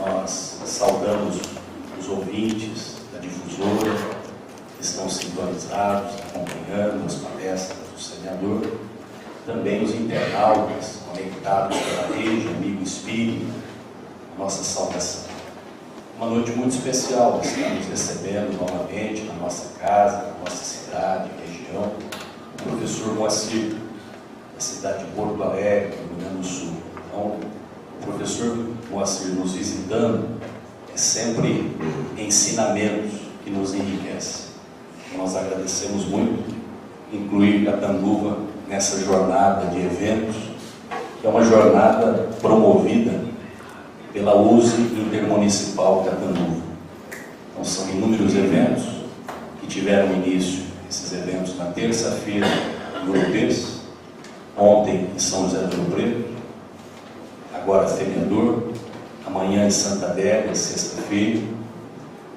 Nós saudamos os ouvintes da difusora que estão sintonizados, acompanhando as palestras do senador, também os internautas conectados pela rede Amigo Espírita, nossa saudação. Uma noite muito especial, estamos recebendo novamente na nossa casa, na nossa cidade, região, o professor Moacir, da cidade de Porto Alegre, do Rio Grande do Sul. Então, o professor Moacir nos visitando é sempre ensinamentos que nos enriquecem. Nós agradecemos muito incluir Catanduva nessa jornada de eventos, que é uma jornada promovida pela USE Intermunicipal Catanduva. Então são inúmeros eventos que tiveram início, esses eventos na terça-feira em Urupês, ontem em São José do Rio Preto, agora Feriador, amanhã em Santa Adélia, sexta-feira.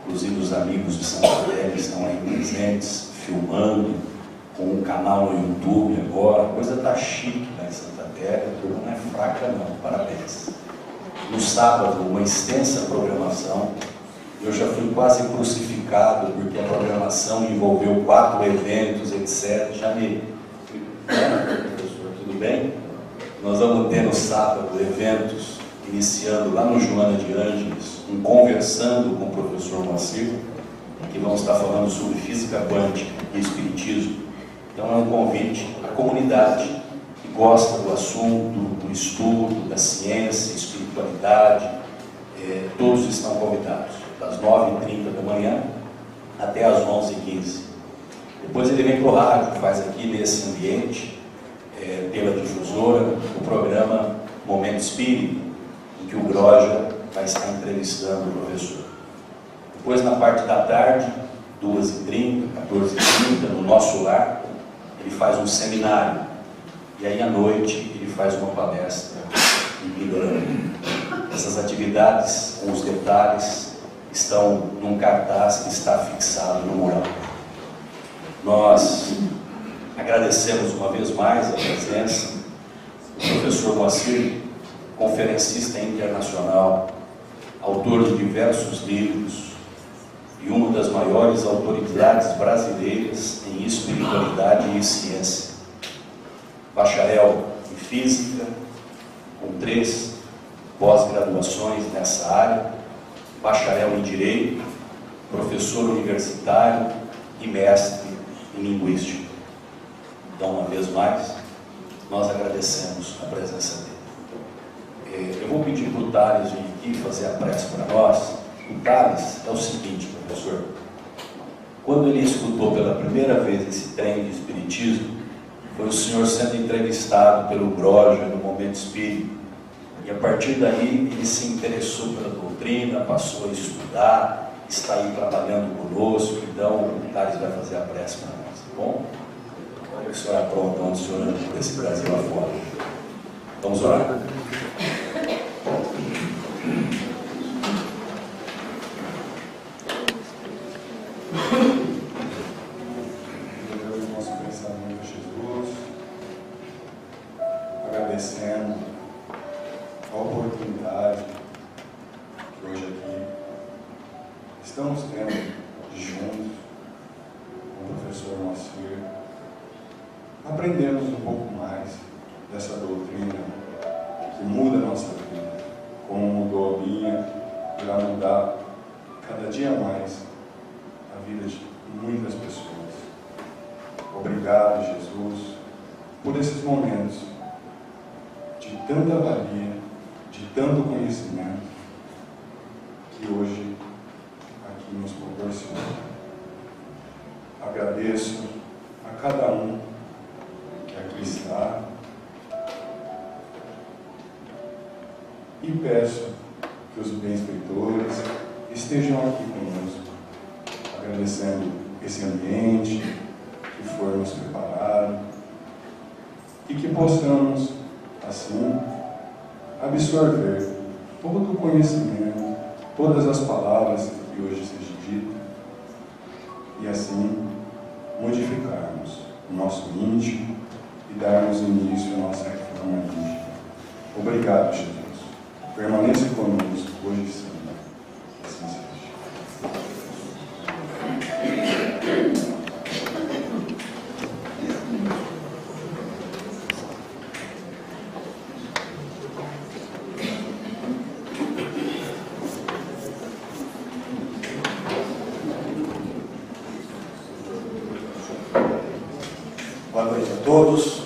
Inclusive os amigos de Santa Adélia estão aí presentes, filmando, com um canal no YouTube agora. A coisa está chique lá em Santa Adélia, a turma não é fraca não, parabéns. No sábado, uma extensa programação. Eu já fui quase crucificado, porque a programação envolveu 4 eventos, etc. Já me... professor, tudo bem? Nós vamos ter no sábado eventos, iniciando lá no Joana de Ângeles, um Conversando com o professor Moacir, que vamos estar falando sobre física quântica e espiritismo. Então é um convite à comunidade que gosta do assunto, do estudo, da ciência, espiritualidade, todos estão convidados, das 9h30 da manhã até as 11h15. Depois ele vem para o rádio, faz aqui nesse ambiente, pela difusora, o programa Momento Espírita, em que o Groja vai estar entrevistando o professor. Depois, na parte da tarde, 2h30, 14h30, no nosso lar, ele faz um seminário. E aí, à noite, ele faz uma palestra em Ribeirão. Essas atividades, com os detalhes, estão num cartaz que está fixado no mural. Nós agradecemos uma vez mais a presença do professor Moacir, conferencista internacional, autor de diversos livros e uma das maiores autoridades brasileiras em espiritualidade e ciência. Bacharel em Física, com 3 pós-graduações nessa área, bacharel em Direito, professor universitário e mestre em Linguística. Então, uma vez mais, nós agradecemos a presença dele. Eu vou pedir para o Thales vir aqui fazer a prece para nós. O Thales é o seguinte, professor. Quando ele escutou pela primeira vez esse trem de espiritismo, foi o senhor sendo entrevistado pelo Groja no Momento Espírita. E a partir daí ele se interessou pela doutrina, passou a estudar, está aí trabalhando conosco. Então o Thales vai fazer a prece para nós, tá bom? O senhor apronta onde o senhor anda por esse Brasil afora. Vamos orar. Nosso pensamento a Jesus, agradecendo a oportunidade que hoje aqui estamos tendo de juntos com o professor Moacir, aprendermos um pouco mais dessa doutrina que muda a nossa vida, como mudou a minha, e vai mudar cada dia mais a vida de muitas pessoas. Obrigado, Jesus, por esses momentos de tanta valia, de tanto conhecimento que hoje aqui nos proporciona. Agradeço a cada um que aqui está e peço que os benfeitores estejam aqui conosco, agradecendo esse ambiente que foi nos preparado e que possamos, assim, absorver todo o conhecimento, todas as palavras que hoje sejam ditas e, assim, modificarmos o nosso íntimo e darmos início à nossa reforma íntima. Obrigado, Jesus. permaneça conosco hoje e sempre. Assim seja. Boa noite a todos.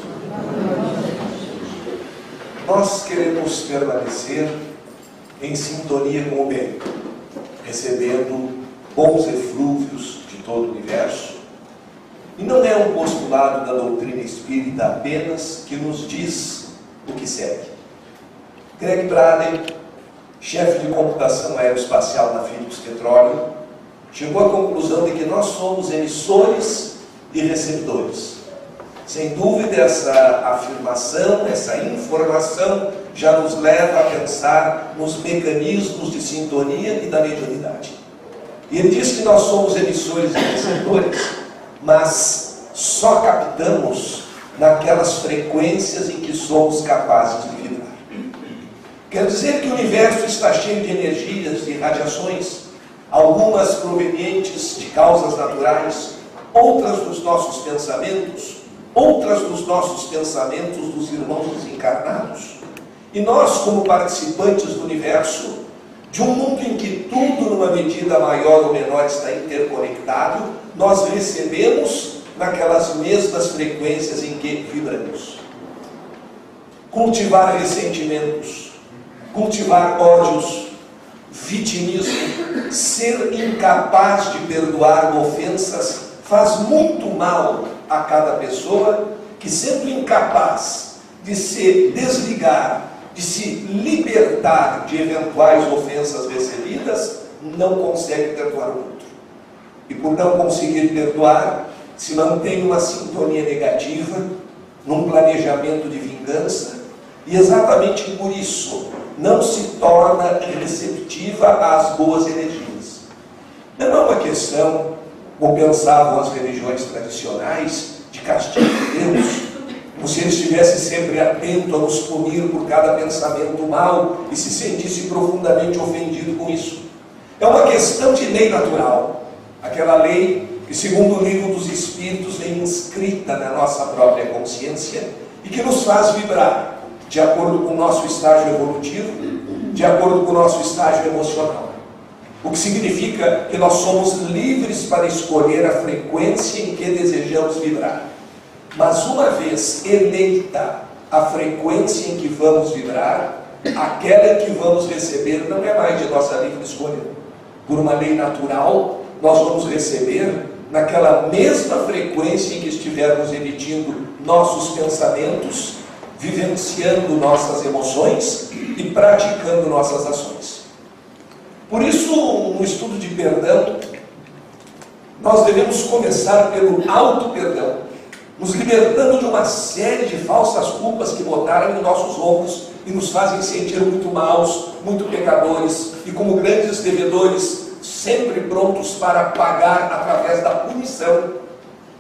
Nós queremos permanecer em sintonia com o bem, recebendo bons eflúvios de todo o universo. E não é um postulado da doutrina espírita apenas que nos diz o que segue. Greg Braden, chefe de computação aeroespacial na Phillips Petroleum, chegou à conclusão de que nós somos emissores e receptores. Sem dúvida, essa afirmação, essa informação já nos leva a pensar nos mecanismos de sintonia e da mediunidade. E ele diz que nós somos emissores e receptores, mas só captamos naquelas frequências em que somos capazes de vibrar. Quer dizer que o universo está cheio de energias, de radiações, algumas provenientes de causas naturais, outras dos nossos pensamentos, outras dos nossos pensamentos dos irmãos desencarnados. E nós, como participantes do universo, de um mundo em que tudo, numa medida maior ou menor, está interconectado, nós recebemos naquelas mesmas frequências em que vibramos. Cultivar ressentimentos, cultivar ódios, vitimismo, ser incapaz de perdoar ofensas faz muito mal a cada pessoa que, sendo incapaz de se desligar, de se libertar de eventuais ofensas recebidas, não consegue perdoar o outro. E por não conseguir perdoar, se mantém uma sintonia negativa, num planejamento de vingança, e exatamente por isso não se torna receptiva às boas energias. Não é uma questão, como pensavam as religiões tradicionais, de castigo de Deus, como se ele estivesse sempre atento a nos punir por cada pensamento mau e se sentisse profundamente ofendido com isso. É uma questão de lei natural, aquela lei que, segundo o livro dos Espíritos, vem inscrita na nossa própria consciência e que nos faz vibrar de acordo com o nosso estágio evolutivo, de acordo com o nosso estágio emocional. O que significa que nós somos livres para escolher a frequência em que desejamos vibrar. Mas uma vez eleita a frequência em que vamos vibrar, aquela que vamos receber não é mais de nossa livre escolha. Por uma lei natural, nós vamos receber naquela mesma frequência em que estivermos emitindo nossos pensamentos, vivenciando nossas emoções e praticando nossas ações. Por isso, no estudo de perdão, nós devemos começar pelo auto-perdão, nos libertando de uma série de falsas culpas que botaram em nossos ombros e nos fazem sentir muito maus, muito pecadores e como grandes devedores, sempre prontos para pagar através da punição,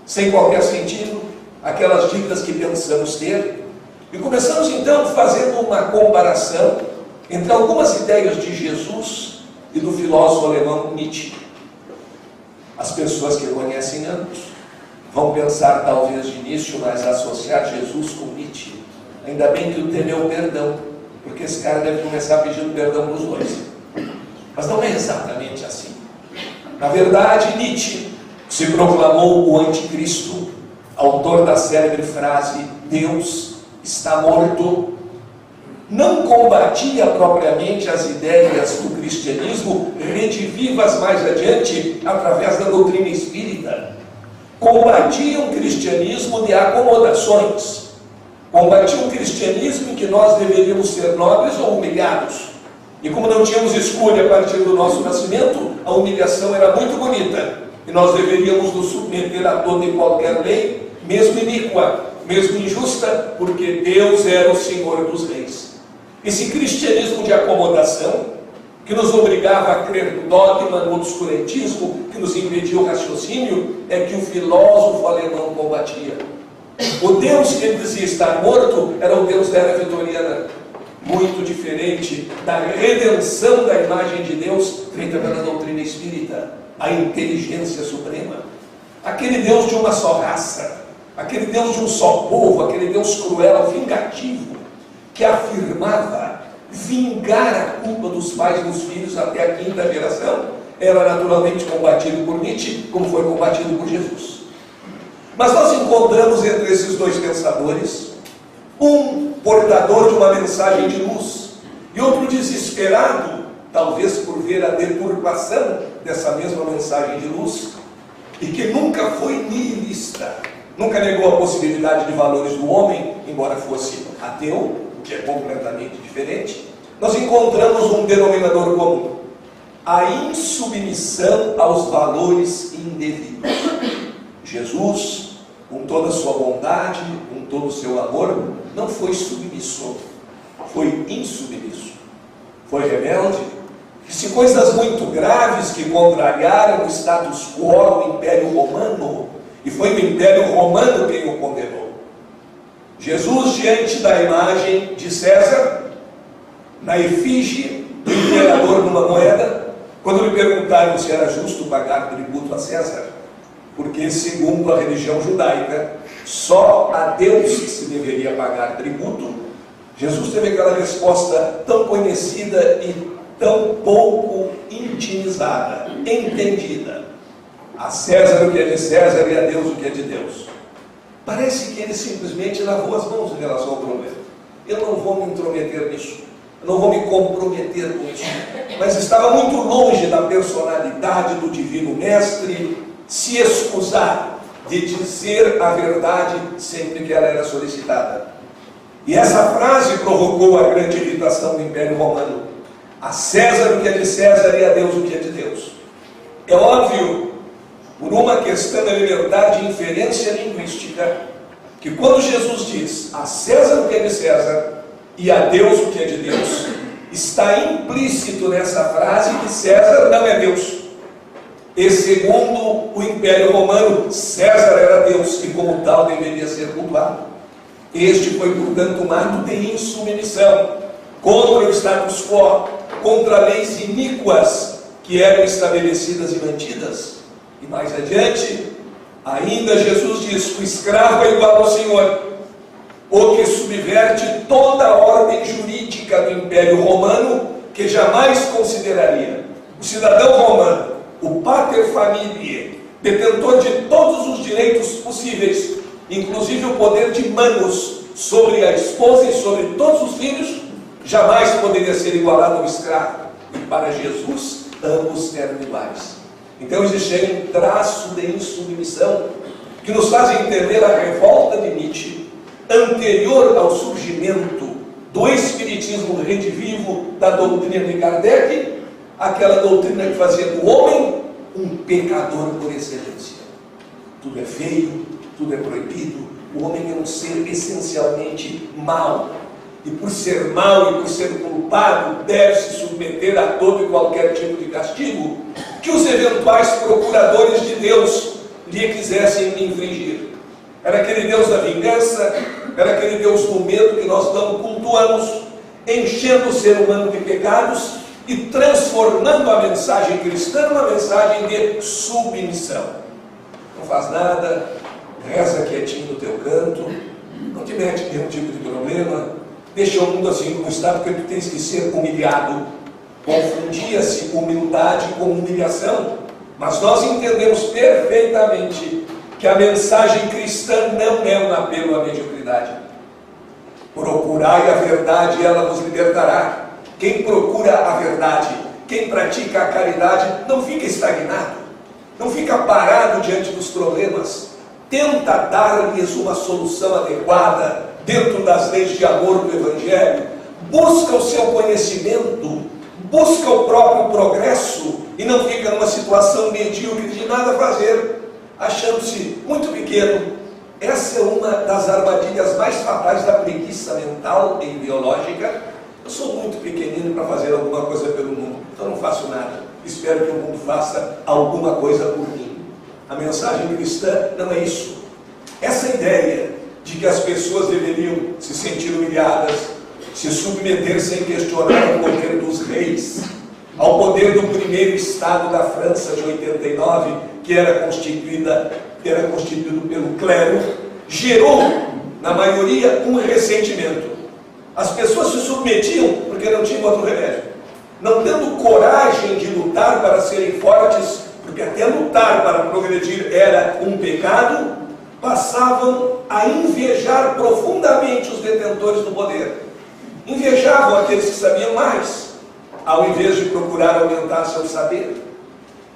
sem qualquer sentido, aquelas dívidas que pensamos ter. E começamos então fazendo uma comparação entre algumas ideias de Jesus e do filósofo alemão Nietzsche. As pessoas que conhecem ambos vão pensar talvez de início, mas associar Jesus com Nietzsche. Ainda bem que o tema é o perdão, porque esse cara deve começar pedindo perdão para os dois. Mas não é exatamente assim. Na verdade, Nietzsche se proclamou o anticristo, autor da célebre frase "Deus está morto", não combatia propriamente as ideias do cristianismo, redivivas mais adiante através da doutrina espírita. Combatia um cristianismo de acomodações, combatia um cristianismo em que nós deveríamos ser nobres ou humilhados. E como não tínhamos escolha a partir do nosso nascimento, a humilhação era muito bonita, e nós deveríamos nos submeter a toda e qualquer lei, mesmo iníqua, mesmo injusta, porque Deus era o Senhor dos reis. Esse cristianismo de acomodação, que nos obrigava a crer no dogma, no obscurantismo, que nos impedia o raciocínio, é que o filósofo alemão combatia. O Deus que ele dizia estar morto era o Deus da era vitoriana. muito diferente da redenção da imagem de Deus feita pela doutrina espírita, a inteligência suprema. Aquele Deus de uma só raça, aquele Deus de um só povo, aquele Deus cruel, vingativo, que afirmava vingar a culpa dos pais dos filhos até a quinta geração, era naturalmente combatido por Nietzsche, como foi combatido por Jesus. Mas nós encontramos entre esses dois pensadores um portador de uma mensagem de luz e outro desesperado, talvez por ver a deturpação dessa mesma mensagem de luz, e que nunca foi nihilista, nunca negou a possibilidade de valores do homem, embora fosse ateu, o que é completamente diferente. Nós encontramos um denominador comum: a insubmissão aos valores indevidos. Jesus, com toda a sua bondade, com todo o seu amor, não foi submisso, foi insubmisso, foi rebelde. Se coisas muito graves que contrariaram o status quo do Império Romano, e foi o Império Romano quem o condenou. Jesus, diante da imagem de César, na efígie do imperador numa moeda, quando lhe perguntaram se era justo pagar tributo a César, porque segundo a religião judaica, só a Deus se deveria pagar tributo, Jesus teve aquela resposta tão conhecida e tão pouco intimizada, entendida: a César o que é de César e a Deus o que é de Deus. Parece que ele simplesmente lavou as mãos em relação ao problema. Eu não vou me intrometer nisso, eu não vou me comprometer com isso. Mas estava muito longe da personalidade do Divino Mestre se excusar de dizer a verdade sempre que ela era solicitada. E essa frase provocou a grande irritação do Império Romano: a César o que é de César e a Deus o que é de Deus. É óbvio, por uma questão elementar de inferência linguística, que quando Jesus diz a César o que é de César e a Deus o que é de Deus, está implícito nessa frase que César não é Deus. E segundo o Império Romano, César era Deus e como tal deveria ser cultuado. Este foi, portanto, um ato de insubmissão contra o status quo, contra leis iníquas que eram estabelecidas e mantidas. E mais adiante, ainda Jesus diz: o escravo é igual ao Senhor, o que subverte toda a ordem jurídica do Império Romano, que jamais consideraria o cidadão romano, o pater familiae, detentor de todos os direitos possíveis, inclusive o poder de manos sobre a esposa e sobre todos os filhos, jamais poderia ser igualado ao escravo. E para Jesus, ambos eram iguais. Então existe aí um traço de insubmissão que nos faz entender a revolta de Nietzsche, anterior ao surgimento do espiritismo redivivo, da doutrina de Kardec, aquela doutrina que fazia do homem um pecador por excelência. Tudo é feio, tudo é proibido, o homem é um ser essencialmente mau, e por ser mau e por ser culpado, deve se submeter a todo e qualquer tipo de castigo que os eventuais procuradores de Deus lhe quisessem infligir. Era aquele Deus da vingança, era aquele Deus do medo que nós não cultuamos, enchendo o ser humano de pecados e transformando a mensagem cristã numa mensagem de submissão. Não faz nada, reza quietinho no teu canto, não te mete nenhum tipo de problema, deixa o mundo assim como está, porque tu tens que ser humilhado. Confundia-se humildade com humilhação, mas nós entendemos perfeitamente que a mensagem cristã não é um apelo à mediocridade. Procurai a verdade e ela vos libertará. Quem procura a verdade, quem pratica a caridade, não fica estagnado, não fica parado diante dos problemas, tenta dar-lhes uma solução adequada dentro das leis de amor do Evangelho, busca o seu conhecimento, busca o próprio progresso e não fica numa situação medíocre de nada fazer, achando-se muito pequeno. Essa é uma das armadilhas mais fatais da preguiça mental e ideológica. Eu sou muito pequenino para fazer alguma coisa pelo mundo, então não faço nada. Espero que o mundo faça alguma coisa por mim. A mensagem cristã não é isso. Essa ideia de que as pessoas deveriam se sentir humilhadas, se submeter sem questionar ao poder dos reis, ao poder do primeiro Estado da França de 89, que era constituído pelo clero, gerou, na maioria, um ressentimento. As pessoas se submetiam porque não tinham outro remédio. Não tendo coragem de lutar para serem fortes, porque até lutar para progredir era um pecado, passavam a invejar profundamente os detentores do poder. Invejavam aqueles que sabiam mais, ao invés de procurar aumentar seu saber.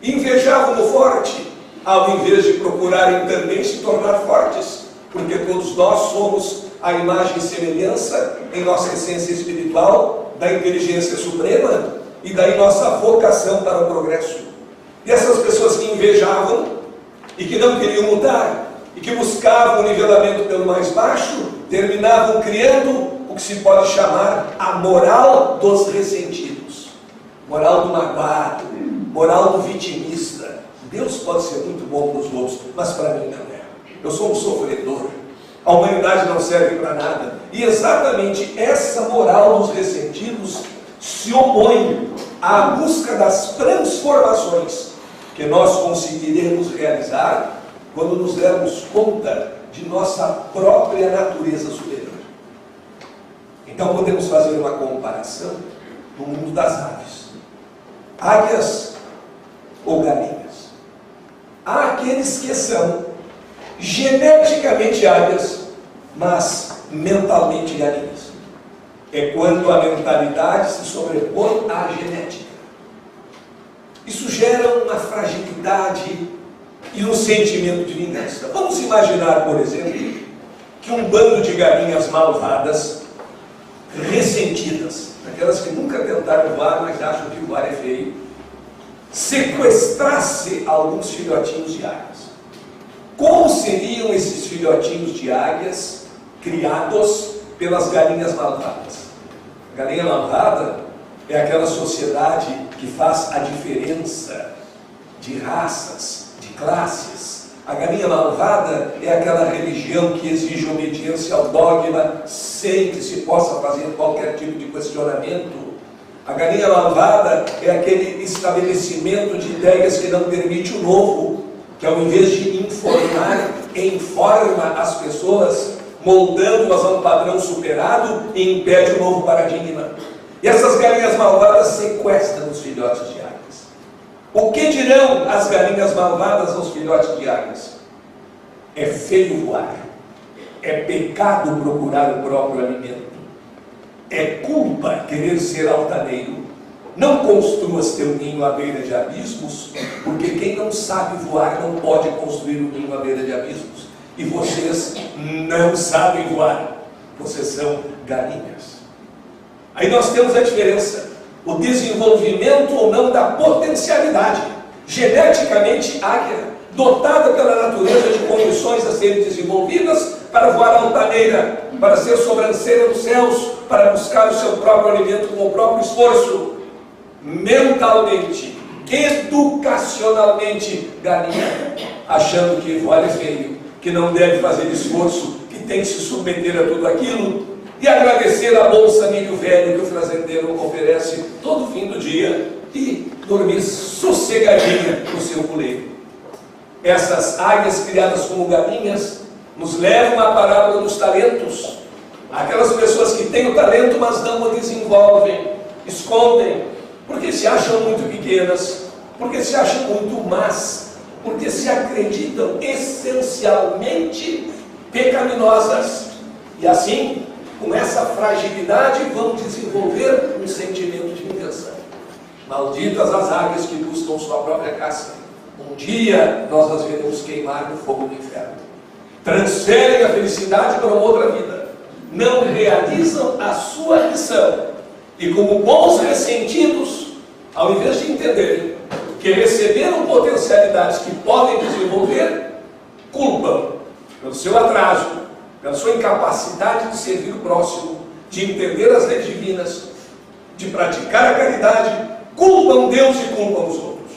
Invejavam o forte, ao invés de procurarem também se tornar fortes, porque todos nós somos a imagem e semelhança, em nossa essência espiritual, da inteligência suprema e daí nossa vocação para o progresso. E essas pessoas que invejavam e que não queriam mudar e que buscavam o nivelamento pelo mais baixo, terminavam criando o que se pode chamar a moral dos ressentidos, moral do magoado, moral do vitimista. Deus pode ser muito bom para os outros, mas para mim não é. Eu sou um sofredor. A humanidade não serve para nada. E exatamente essa moral dos ressentidos se opõe à busca das transformações que nós conseguiremos realizar quando nos dermos conta de nossa própria natureza superior. Então podemos fazer uma comparação no mundo das aves. Águias ou galinhas. Há aqueles que são geneticamente águias, mas mentalmente galinhas. É quando a mentalidade se sobrepõe à genética. Isso gera uma fragilidade e um sentimento de vingança. Vamos imaginar, por exemplo, que um bando de galinhas malvadas, ressentidas, aquelas que nunca tentaram voar, mas acham que voar é feio, sequestrasse alguns filhotinhos de águias. Como seriam esses filhotinhos de águias criados pelas galinhas malvadas? A galinha malvada é aquela sociedade que faz a diferença de raças, de classes. A galinha malvada é aquela religião que exige obediência ao dogma sem que se possa fazer qualquer tipo de questionamento. A galinha malvada é aquele estabelecimento de ideias que não permite o novo, que ao invés de informar, informa as pessoas, moldando-as a um padrão superado e impede o novo paradigma. E essas galinhas malvadas sequestram os filhotes de águias. O que dirão as galinhas malvadas aos filhotes de águias? É feio voar, é pecado procurar o próprio alimento, é culpa querer ser altaneiro. Não construas teu ninho à beira de abismos, porque quem não sabe voar não pode construir um ninho à beira de abismos. E vocês não sabem voar, vocês são galinhas. Aí nós temos a diferença, o desenvolvimento ou não da potencialidade, geneticamente águia, dotada pela natureza de condições a serem desenvolvidas para voar altaneira, para ser sobrancelha dos céus, para buscar o seu próprio alimento com o próprio esforço. Mentalmente, educacionalmente, galinha, achando que voar é feio, que não deve fazer esforço, que tem que se submeter a tudo aquilo e agradecer a bolsa milho velho que o fazendeiro oferece todo fim do dia e dormir sossegadinha no seu puleiro. Essas águias criadas como galinhas nos levam à parábola dos talentos. Aquelas pessoas que têm o talento, mas não o desenvolvem, escondem, porque se acham muito pequenas, porque se acham muito más, porque se acreditam essencialmente pecaminosas. E assim, com essa fragilidade, vão desenvolver um sentimento de vingança. Malditas as águias que buscam sua própria caça. Um dia nós as veremos queimar no fogo do inferno. Transferem a felicidade para uma outra vida. Não realizam a sua missão. E como bons ressentidos, ao invés de entenderem que receberam potencialidades que podem desenvolver, culpam pelo seu atraso, pela sua incapacidade de servir o próximo, de entender as leis divinas, de praticar a caridade, culpam Deus e culpam os outros.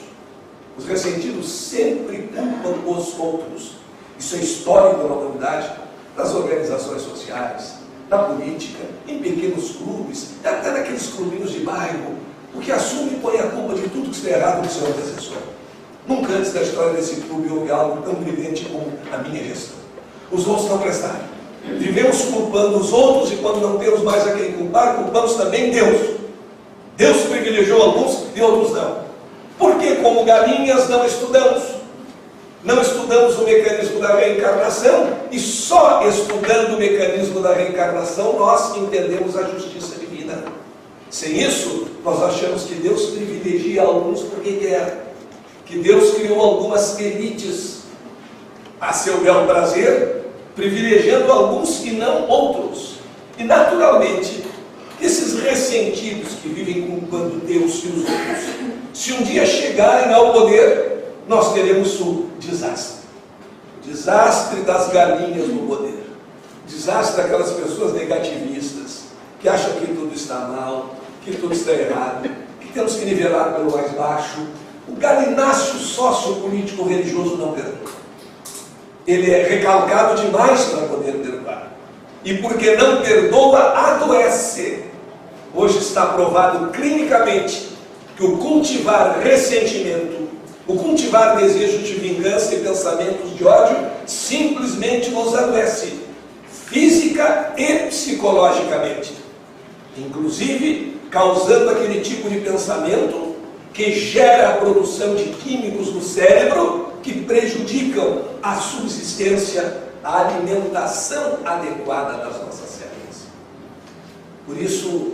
Os ressentidos sempre culpam os outros. Isso é histórico na humanidade, nas organizações sociais, na política, em pequenos clubes, até naqueles clubinhos de bairro, o que assume e põe a culpa de tudo que está errado no seu antecessor. Nunca antes da história desse clube houve algo tão brilhante como a minha gestão. Os outros não prestaram. Vivemos culpando os outros e quando não temos mais a quem culpar, culpamos também Deus. Deus privilegiou alguns e outros não. Porque como galinhas não estudamos. Não estudamos o mecanismo da reencarnação e só estudando o mecanismo da reencarnação nós entendemos a justiça divina. Sem isso, nós achamos que Deus privilegia alguns porque quer. Que Deus criou algumas elites a seu bel prazer, privilegiando alguns e não outros. E naturalmente, esses ressentidos que vivem culpando Deus e os outros, se um dia chegarem ao poder, nós teremos o desastre. O desastre das galinhas no poder. O desastre daquelas pessoas negativistas, que acham que tudo está mal, que tudo está errado, que temos que nivelar pelo mais baixo. O galináceo sociopolítico religioso não perdoa. Ele é recalcado demais para poder perdoar. E porque não perdoa, adoece. Hoje está provado clinicamente que o cultivar ressentimento, o cultivar desejo de vingança e pensamentos de ódio, simplesmente nos adoece, física e psicologicamente. Inclusive, causando aquele tipo de pensamento que gera a produção de químicos no cérebro que prejudicam a subsistência, a alimentação adequada das nossas células. Por isso,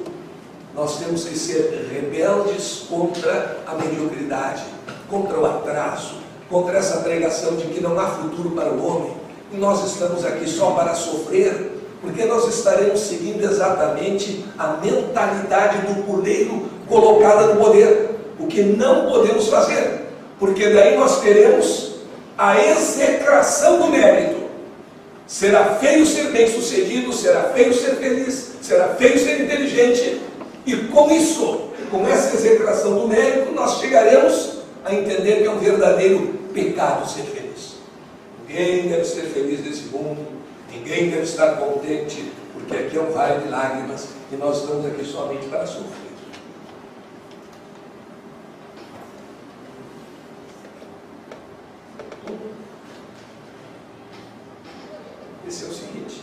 nós temos que ser rebeldes contra a mediocridade, contra o atraso, contra essa pregação de que não há futuro para o homem. E nós estamos aqui só para sofrer, porque nós estaremos seguindo exatamente a mentalidade do poleiro colocada no poder. O que não podemos fazer, porque daí nós teremos a execração do mérito. Será feio ser bem-sucedido, será feio ser feliz, será feio ser inteligente, e com isso, com essa execração do mérito, nós chegaremos a entender que é um verdadeiro pecado ser feliz. Ninguém deve ser feliz nesse mundo, ninguém deve estar contente, porque aqui é um vale de lágrimas, e nós estamos aqui somente para sofrer. Esse é o seguinte.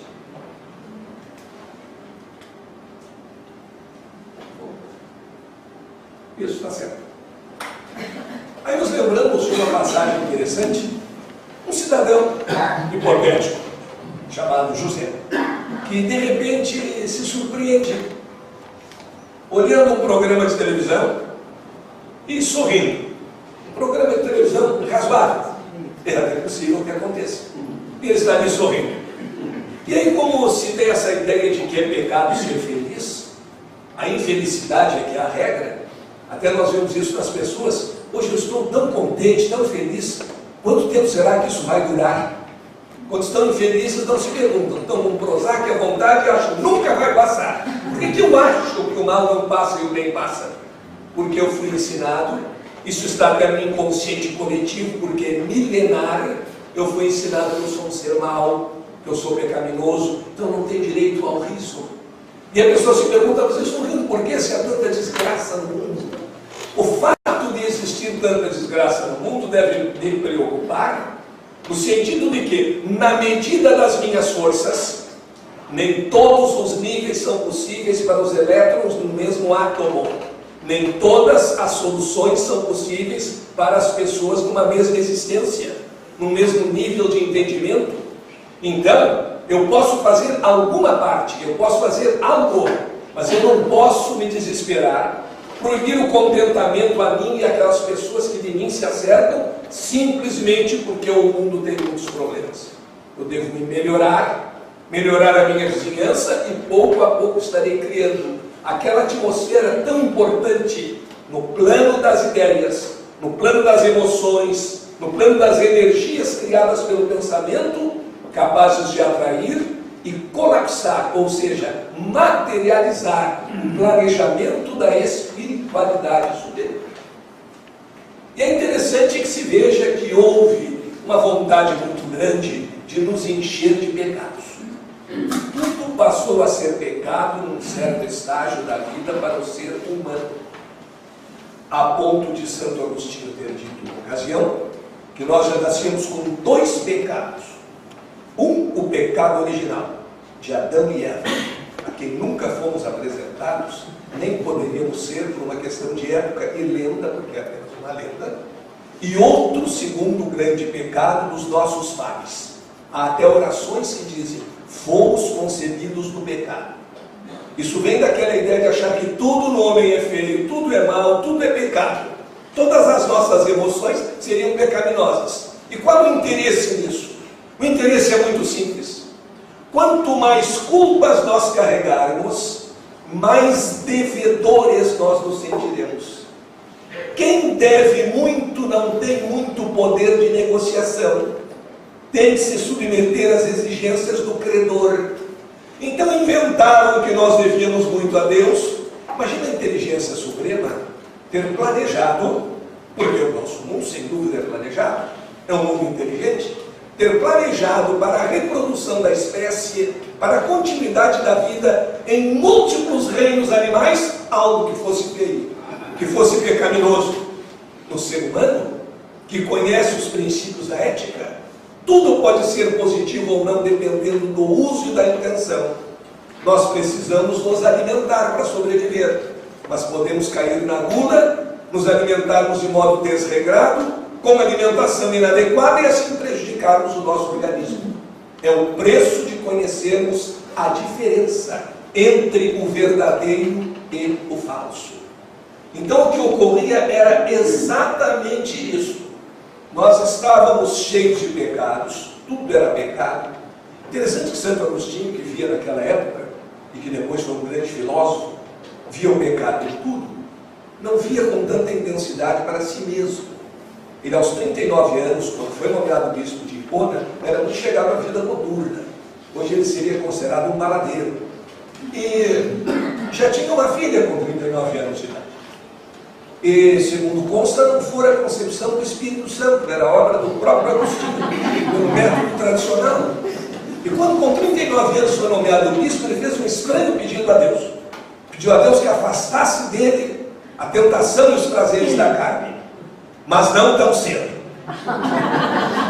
Isso está certo. Aí nos lembramos de uma passagem interessante. Um cidadão hipotético, chamado José, que de repente se surpreende, olhando um programa de televisão e sorrindo. Um programa de televisão razoável. É até possível que aconteça. E ele está ali sorrindo. E aí, como se tem essa ideia de que é pecado ser feliz, a infelicidade é que é a regra, até nós vemos isso nas pessoas. Hoje eu estou tão contente, tão feliz, quanto tempo será que isso vai durar? Quando estão infelizes, não se perguntam, estão num Prozac à vontade e acham que nunca vai passar. Por que eu acho que o mal não passa e o bem passa? Porque eu fui ensinado, isso está até no inconsciente coletivo, porque é milenar, eu fui ensinado que eu sou um ser mau, que eu sou pecaminoso, então não tem direito ao riso. E a pessoa se pergunta, vocês estão rindo por quê se há tanta desgraça no mundo? O fato de existir tanta desgraça no mundo deve me preocupar, no sentido de que, na medida das minhas forças, nem todos os níveis são possíveis para os elétrons no mesmo átomo. Nem todas as soluções são possíveis para as pessoas numa mesma existência, no mesmo nível de entendimento. Então, eu posso fazer alguma parte, eu posso fazer algo, mas eu não posso me desesperar, proibir o contentamento a mim e aquelas pessoas que de mim se acercam, simplesmente porque o mundo tem muitos problemas. Eu devo me melhorar a minha vizinhança e pouco a pouco estarei criando aquela atmosfera tão importante no plano das ideias, no plano das emoções, no plano das energias criadas pelo pensamento, capazes de atrair e colapsar, ou seja, materializar o planejamento da espiritualidade superior. E é interessante que se veja que houve uma vontade muito grande de nos encher de pecados. Tudo passou a ser pecado num certo estágio da vida para o ser humano, a ponto de Santo Agostinho ter dito em uma ocasião que nós já nascemos com 2 pecados. O pecado original, de Adão e Eva, a quem nunca fomos apresentados, nem poderíamos ser por uma questão de época e lenda, porque é apenas uma lenda. E outro, segundo grande pecado dos nossos pais. Há até orações que dizem: fomos concebidos no pecado. Isso vem daquela ideia de achar que tudo no homem é feio, tudo é mal, tudo é pecado. Todas as nossas emoções seriam pecaminosas. E qual o interesse nisso? O interesse é muito simples. Quanto mais culpas nós carregarmos, mais devedores nós nos sentiremos. Quem deve muito não tem muito poder de negociação. Tem que se submeter às exigências do credor. Então inventaram que nós devíamos muito a Deus. Imagina a inteligência suprema ter planejado, porque o nosso mundo sem dúvida é planejado, é um mundo inteligente, ter planejado para a reprodução da espécie, para a continuidade da vida em múltiplos reinos animais, algo que fosse feio, que fosse pecaminoso. No ser humano, que conhece os princípios da ética, tudo pode ser positivo ou não, dependendo do uso e da intenção. Nós precisamos nos alimentar para sobreviver, mas podemos cair na gula, nos alimentarmos de modo desregrado, com alimentação inadequada e assim prejudicarmos o nosso organismo. É o preço de conhecermos a diferença entre o verdadeiro e o falso. Então o que ocorria era exatamente isso. Nós estávamos cheios de pecados, tudo era pecado. Interessante que Santo Agostinho, que via naquela época, e que depois foi um grande filósofo, via o pecado em tudo, não via com tanta intensidade para si mesmo. Ele, aos 39 anos, quando foi nomeado bispo de Hipona, era muito chegado à vida noturna. Hoje ele seria considerado um baladeiro. E já tinha uma filha com 39 anos de idade. E, segundo consta, não fora a concepção do Espírito Santo, era obra do próprio Agostinho, pelo método tradicional. E quando com 39 anos foi nomeado bispo, ele fez um estranho pedido a Deus. Pediu a Deus que afastasse dele a tentação e os prazeres da carne. Mas não tão cedo,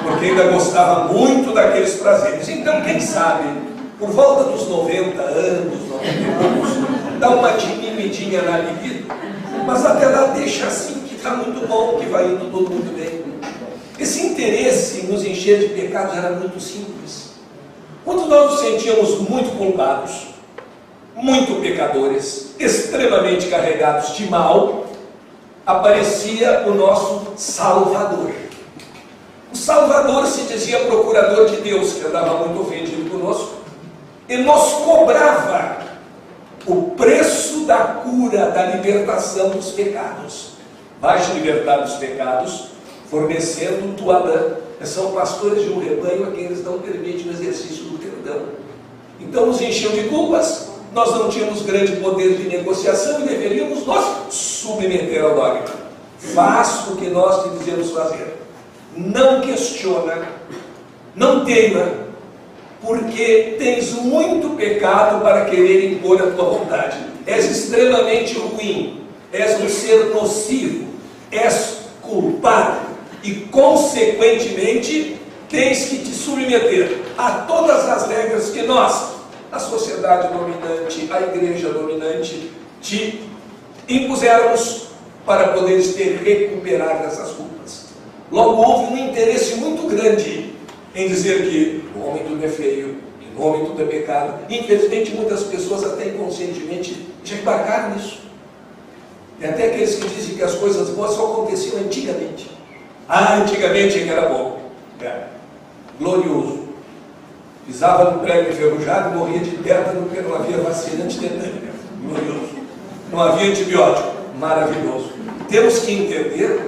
porque ainda gostava muito daqueles prazeres. Então, quem sabe, por volta dos 90 anos, 90 anos, dá uma diminuidinha na libido, mas até lá deixa assim, que está muito bom, que vai indo tudo muito bem. Esse interesse em nos encher de pecados era muito simples. Quando nós nos sentíamos muito culpados, muito pecadores, extremamente carregados de mal, aparecia o nosso Salvador. O Salvador se dizia procurador de Deus, que andava muito ofendido conosco, e nos cobrava o preço da cura, da libertação dos pecados. Vai te libertar dos pecados, fornecendo tu Adão. São pastores de um rebanho a quem eles não permitem o exercício do perdão. Então nos enchiam de culpas, nós não tínhamos grande poder de negociação e deveríamos nós submeter ao dogma. Faça o que nós te dizemos fazer. Não questiona, não teima, porque tens muito pecado para querer impor a tua vontade. És extremamente ruim, és um ser nocivo, és culpado e, consequentemente, tens que te submeter a todas as regras que nós, a sociedade dominante, a igreja dominante, te impusermos para poderes te recuperar dessas culpas. Logo, houve um interesse muito grande em dizer que no homem tudo é feio, e no homem tudo é pecado. Infelizmente, muitas pessoas até inconscientemente já embarcaram nisso. Tem até aqueles que dizem que as coisas boas só aconteciam antigamente. Antigamente é que era bom. Glorioso. Pisava no prego enferrujado e morria de tétano porque não havia vacina antitetânica. Glorioso. Não havia antibiótico. Maravilhoso. Temos que entender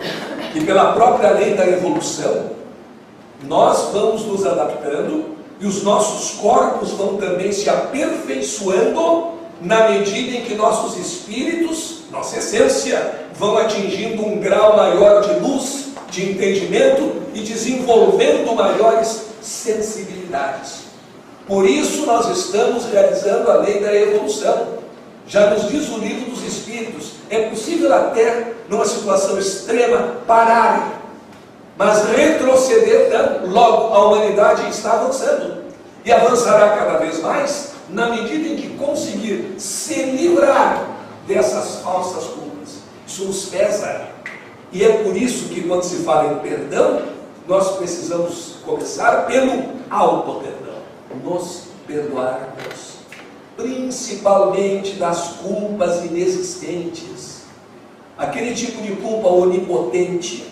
que pela própria lei da evolução, nós vamos nos adaptando e os nossos corpos vão também se aperfeiçoando na medida em que nossos espíritos, nossa essência, vão atingindo um grau maior de luz, de entendimento e desenvolvendo maiores sensibilidades. Por isso nós estamos realizando a lei da evolução. Já nos diz o livro dos Espíritos, é possível até, numa situação extrema, parar, mas retroceder não. Logo, a humanidade está avançando e avançará cada vez mais na medida em que conseguir se livrar dessas falsas culpas. Isso nos pesa. E é por isso que, quando se fala em perdão, nós precisamos começar pelo auto-perdão. Nos perdoarmos, principalmente das culpas inexistentes. Aquele tipo de culpa onipotente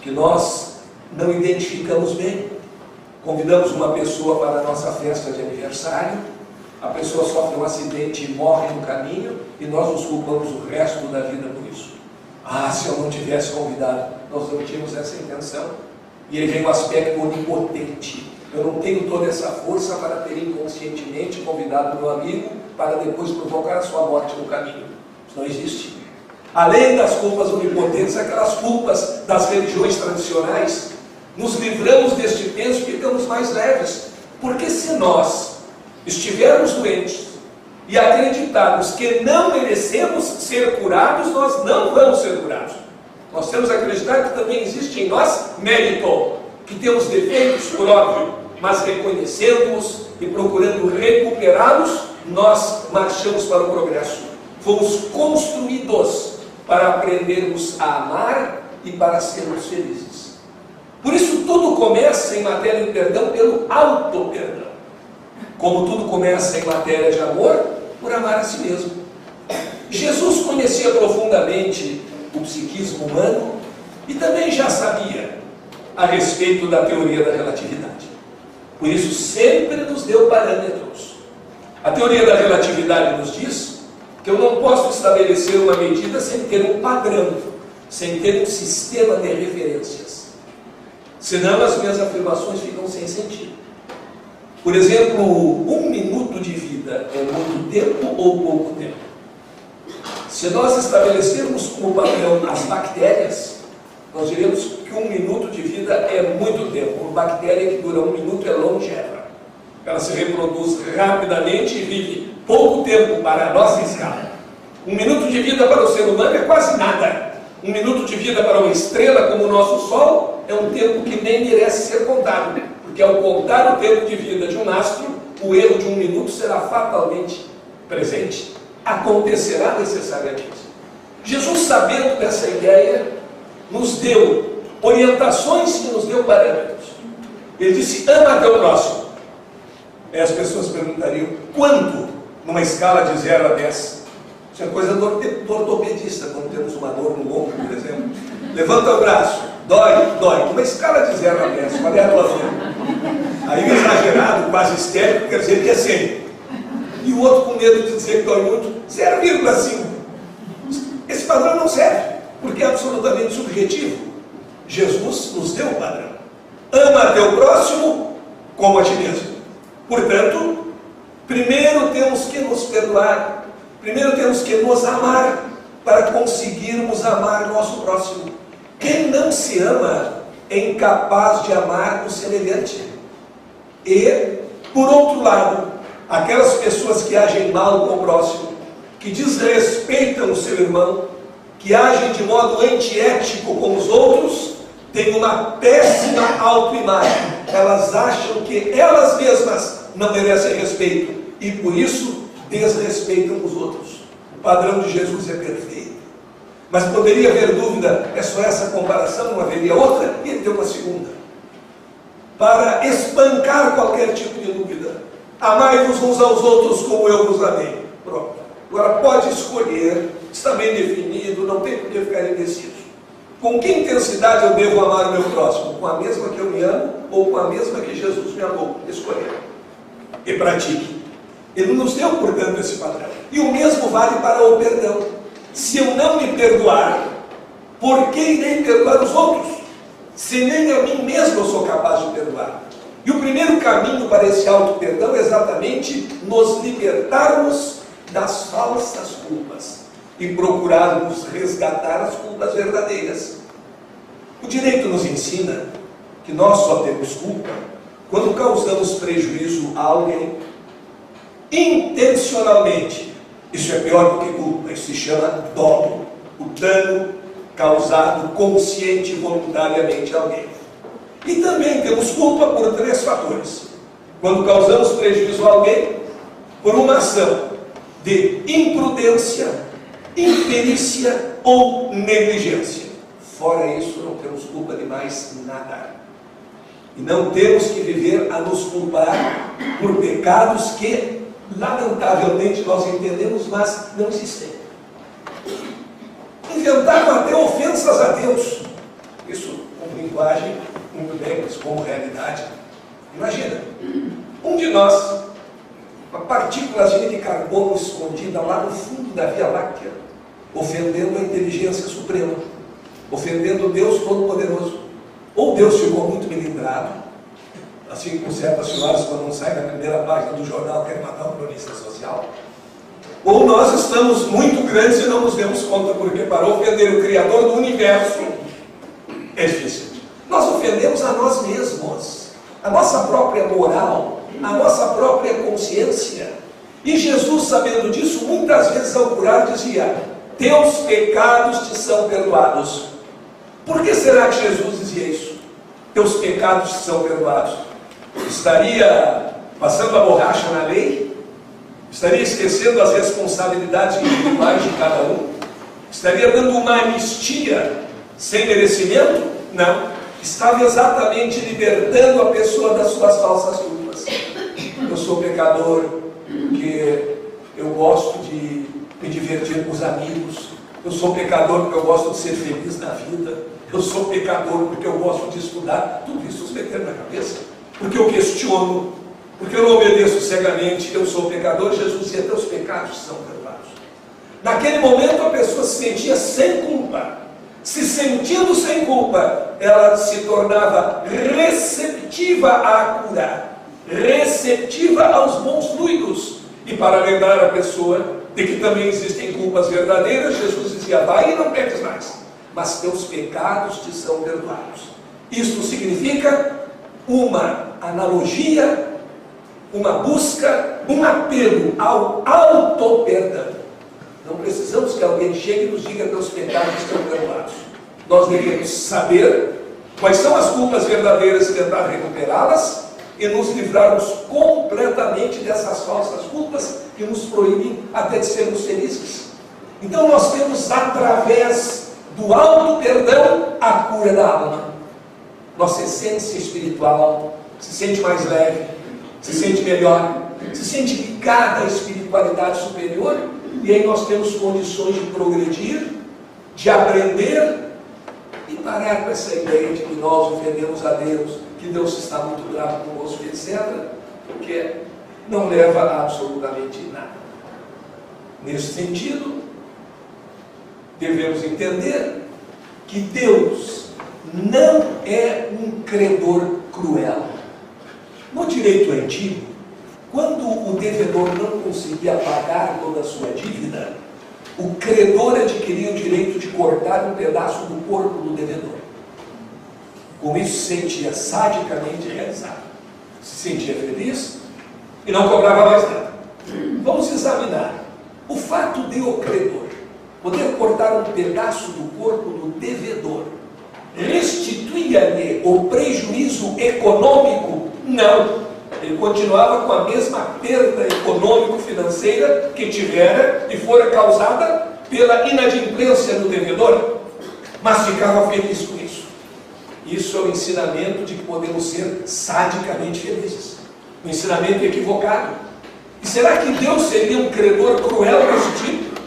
que nós não identificamos bem. Convidamos uma pessoa para a nossa festa de aniversário, a pessoa sofre um acidente e morre no caminho, e nós nos culpamos o resto da vida por isso. Ah, se eu não tivesse convidado, nós não tínhamos essa intenção. E aí vem o aspecto onipotente. Eu não tenho toda essa força para ter inconscientemente convidado meu amigo para depois provocar a sua morte no caminho. Isso não existe. Além das culpas onipotentes, aquelas culpas das religiões tradicionais, nos livramos deste peso e ficamos mais leves. Porque se nós estivermos doentes e acreditarmos que não merecemos ser curados, nós não vamos ser curados. Nós temos que acreditar que também existe em nós mérito, que temos defeitos, por óbvio, mas reconhecendo-os e procurando recuperá-los, nós marchamos para o progresso. Fomos construídos para aprendermos a amar e para sermos felizes. Por isso tudo começa em matéria de perdão pelo auto-perdão. Como tudo começa em matéria de amor, por amar a si mesmo. Jesus conhecia profundamente o psiquismo humano e também já sabia a respeito da teoria da relatividade. Por isso sempre nos deu parâmetros. A teoria da relatividade nos diz que eu não posso estabelecer uma medida sem ter um padrão, sem ter um sistema de referências. Senão as minhas afirmações ficam sem sentido. Por exemplo, 1 minuto de vida é muito tempo ou pouco tempo? Se nós estabelecermos como padrão as bactérias, nós diremos que 1 minuto de vida é muito tempo. Uma bactéria que dura 1 minuto é longeva. Ela se reproduz rapidamente e vive pouco tempo para a nossa escala. 1 minuto de vida para o ser humano é quase nada. 1 minuto de vida para uma estrela como o nosso Sol é um tempo que nem merece ser contado. Porque ao contar o tempo de vida de um astro, o erro de 1 minuto será fatalmente presente. Acontecerá necessariamente. Jesus, sabendo dessa ideia, nos deu orientações e nos deu parâmetros. Ele disse: ama teu próximo. Aí as pessoas perguntariam: quanto? Numa escala de 0 a 10. Isso é coisa do ortopedista, quando temos uma dor no ombro, por exemplo. Levanta o braço, dói, dói. Numa escala de 0 a 10, qual é a tua fé? Aí o exagerado, quase histérico, quer dizer que é 100. E o outro com medo de dizer que dói muito, 0,5. Esse padrão não serve, porque é absolutamente subjetivo. Jesus nos deu o padrão. Ama teu próximo como a ti mesmo. Portanto, primeiro temos que nos perdoar, primeiro temos que nos amar, para conseguirmos amar nosso próximo. Quem não se ama é incapaz de amar o semelhante. E, por outro lado, aquelas pessoas que agem mal com o próximo, que desrespeitam o seu irmão, que agem de modo antiético com os outros, têm uma péssima autoimagem. Elas acham que elas mesmas não merecem respeito e por isso desrespeitam os outros. O padrão de Jesus é perfeito. Mas poderia haver dúvida, é só essa comparação, não haveria outra? E ele deu uma segunda. Para espancar qualquer tipo de dúvida. Amai-vos uns aos outros como eu vos amei. Pronto. Agora pode escolher, está bem definido, não tem por que ficar indeciso. Com que intensidade eu devo amar o meu próximo? Com a mesma que eu me amo ou com a mesma que Jesus me amou? Escolher. E pratique. Ele nos deu, portanto, esse padrão. E o mesmo vale para o perdão. Se eu não me perdoar, por que irei perdoar os outros? Se nem a mim mesmo eu sou capaz de perdoar. E o primeiro caminho para esse auto-perdão é exatamente nos libertarmos das falsas culpas e procurarmos resgatar as culpas verdadeiras. O direito nos ensina que nós só temos culpa quando causamos prejuízo a alguém, intencionalmente, isso é pior do que culpa, isso se chama dolo, o dano causado consciente e voluntariamente a alguém. E também temos culpa por 3 fatores. Quando causamos prejuízo a alguém, por uma ação de imprudência, imperícia ou negligência. Fora isso, não temos culpa de mais nada. E não temos que viver a nos culpar por pecados que, lamentavelmente, nós entendemos, mas não existem. Inventaram até ofensas a Deus. Isso com linguagem muito bem, mas como realidade. Imagina, um de nós, uma partículazinha de carbono escondida lá no fundo da Via Láctea, ofendendo a inteligência suprema, ofendendo Deus Todo-Poderoso. Ou Deus ficou muito melindrado, assim como certas senhoras, quando não sai na primeira página do jornal, querem matar um cronista social. Ou nós estamos muito grandes e não nos demos conta, porque para ofender o Criador do Universo é difícil. Nós ofendemos a nós mesmos, a nossa própria moral, a nossa própria consciência. E Jesus, sabendo disso, muitas vezes ao curar dizia: teus pecados te são perdoados. Por que será que Jesus dizia isso? Teus pecados te são perdoados. Estaria passando a borracha na lei? Estaria esquecendo as responsabilidades individuais de cada um? Estaria dando uma anistia sem merecimento? Não. Estava exatamente libertando a pessoa das suas falsas culpas. Eu sou pecador porque eu gosto de me divertir com os amigos. Eu sou pecador porque eu gosto de ser feliz na vida. Eu sou pecador porque eu gosto de estudar. Tudo isso se meter na cabeça. Porque eu questiono, porque eu não obedeço cegamente. Eu sou pecador. Jesus dizia: teus pecados são perdoados. Naquele momento a pessoa se sentia sem culpa. Se sentindo sem culpa, ela se tornava receptiva à cura, receptiva aos bons fluidos. E para lembrar a pessoa de que também existem culpas verdadeiras, Jesus dizia: vai e não peques mais, mas teus pecados te são perdoados. Isto significa uma analogia, uma busca, um apelo ao auto-perdão. Não precisamos que alguém chegue e nos diga que teus pecados estão perdoados. Nós devemos saber quais são as culpas verdadeiras e tentar recuperá-las e nos livrarmos completamente dessas falsas culpas que nos proíbem até de sermos felizes. Então nós temos, através do auto-perdão, a cura da alma. Nossa essência espiritual se sente mais leve, se sente melhor, se sente ligada à espiritualidade superior. E aí nós temos condições de progredir, de aprender e parar com essa ideia de que nós ofendemos a Deus, que Deus está muito bravo conosco, etc., porque não leva a absolutamente nada. Nesse sentido, devemos entender que Deus não é um credor cruel. No direito antigo, quando o devedor não conseguia pagar toda a sua dívida, o credor adquiria o direito de cortar um pedaço do corpo do devedor. Com isso, se sentia sadicamente realizado. Se sentia feliz e não cobrava mais nada. Vamos examinar. O fato de o credor poder cortar um pedaço do corpo do devedor restituía-lhe o prejuízo econômico? Não. Ele continuava com a mesma perda econômico-financeira que tivera e fora causada pela inadimplência do devedor, mas ficava feliz com isso. Isso é o ensinamento de que podemos ser sadicamente felizes. Um ensinamento equivocado. E será que Deus seria um credor cruel desse tipo?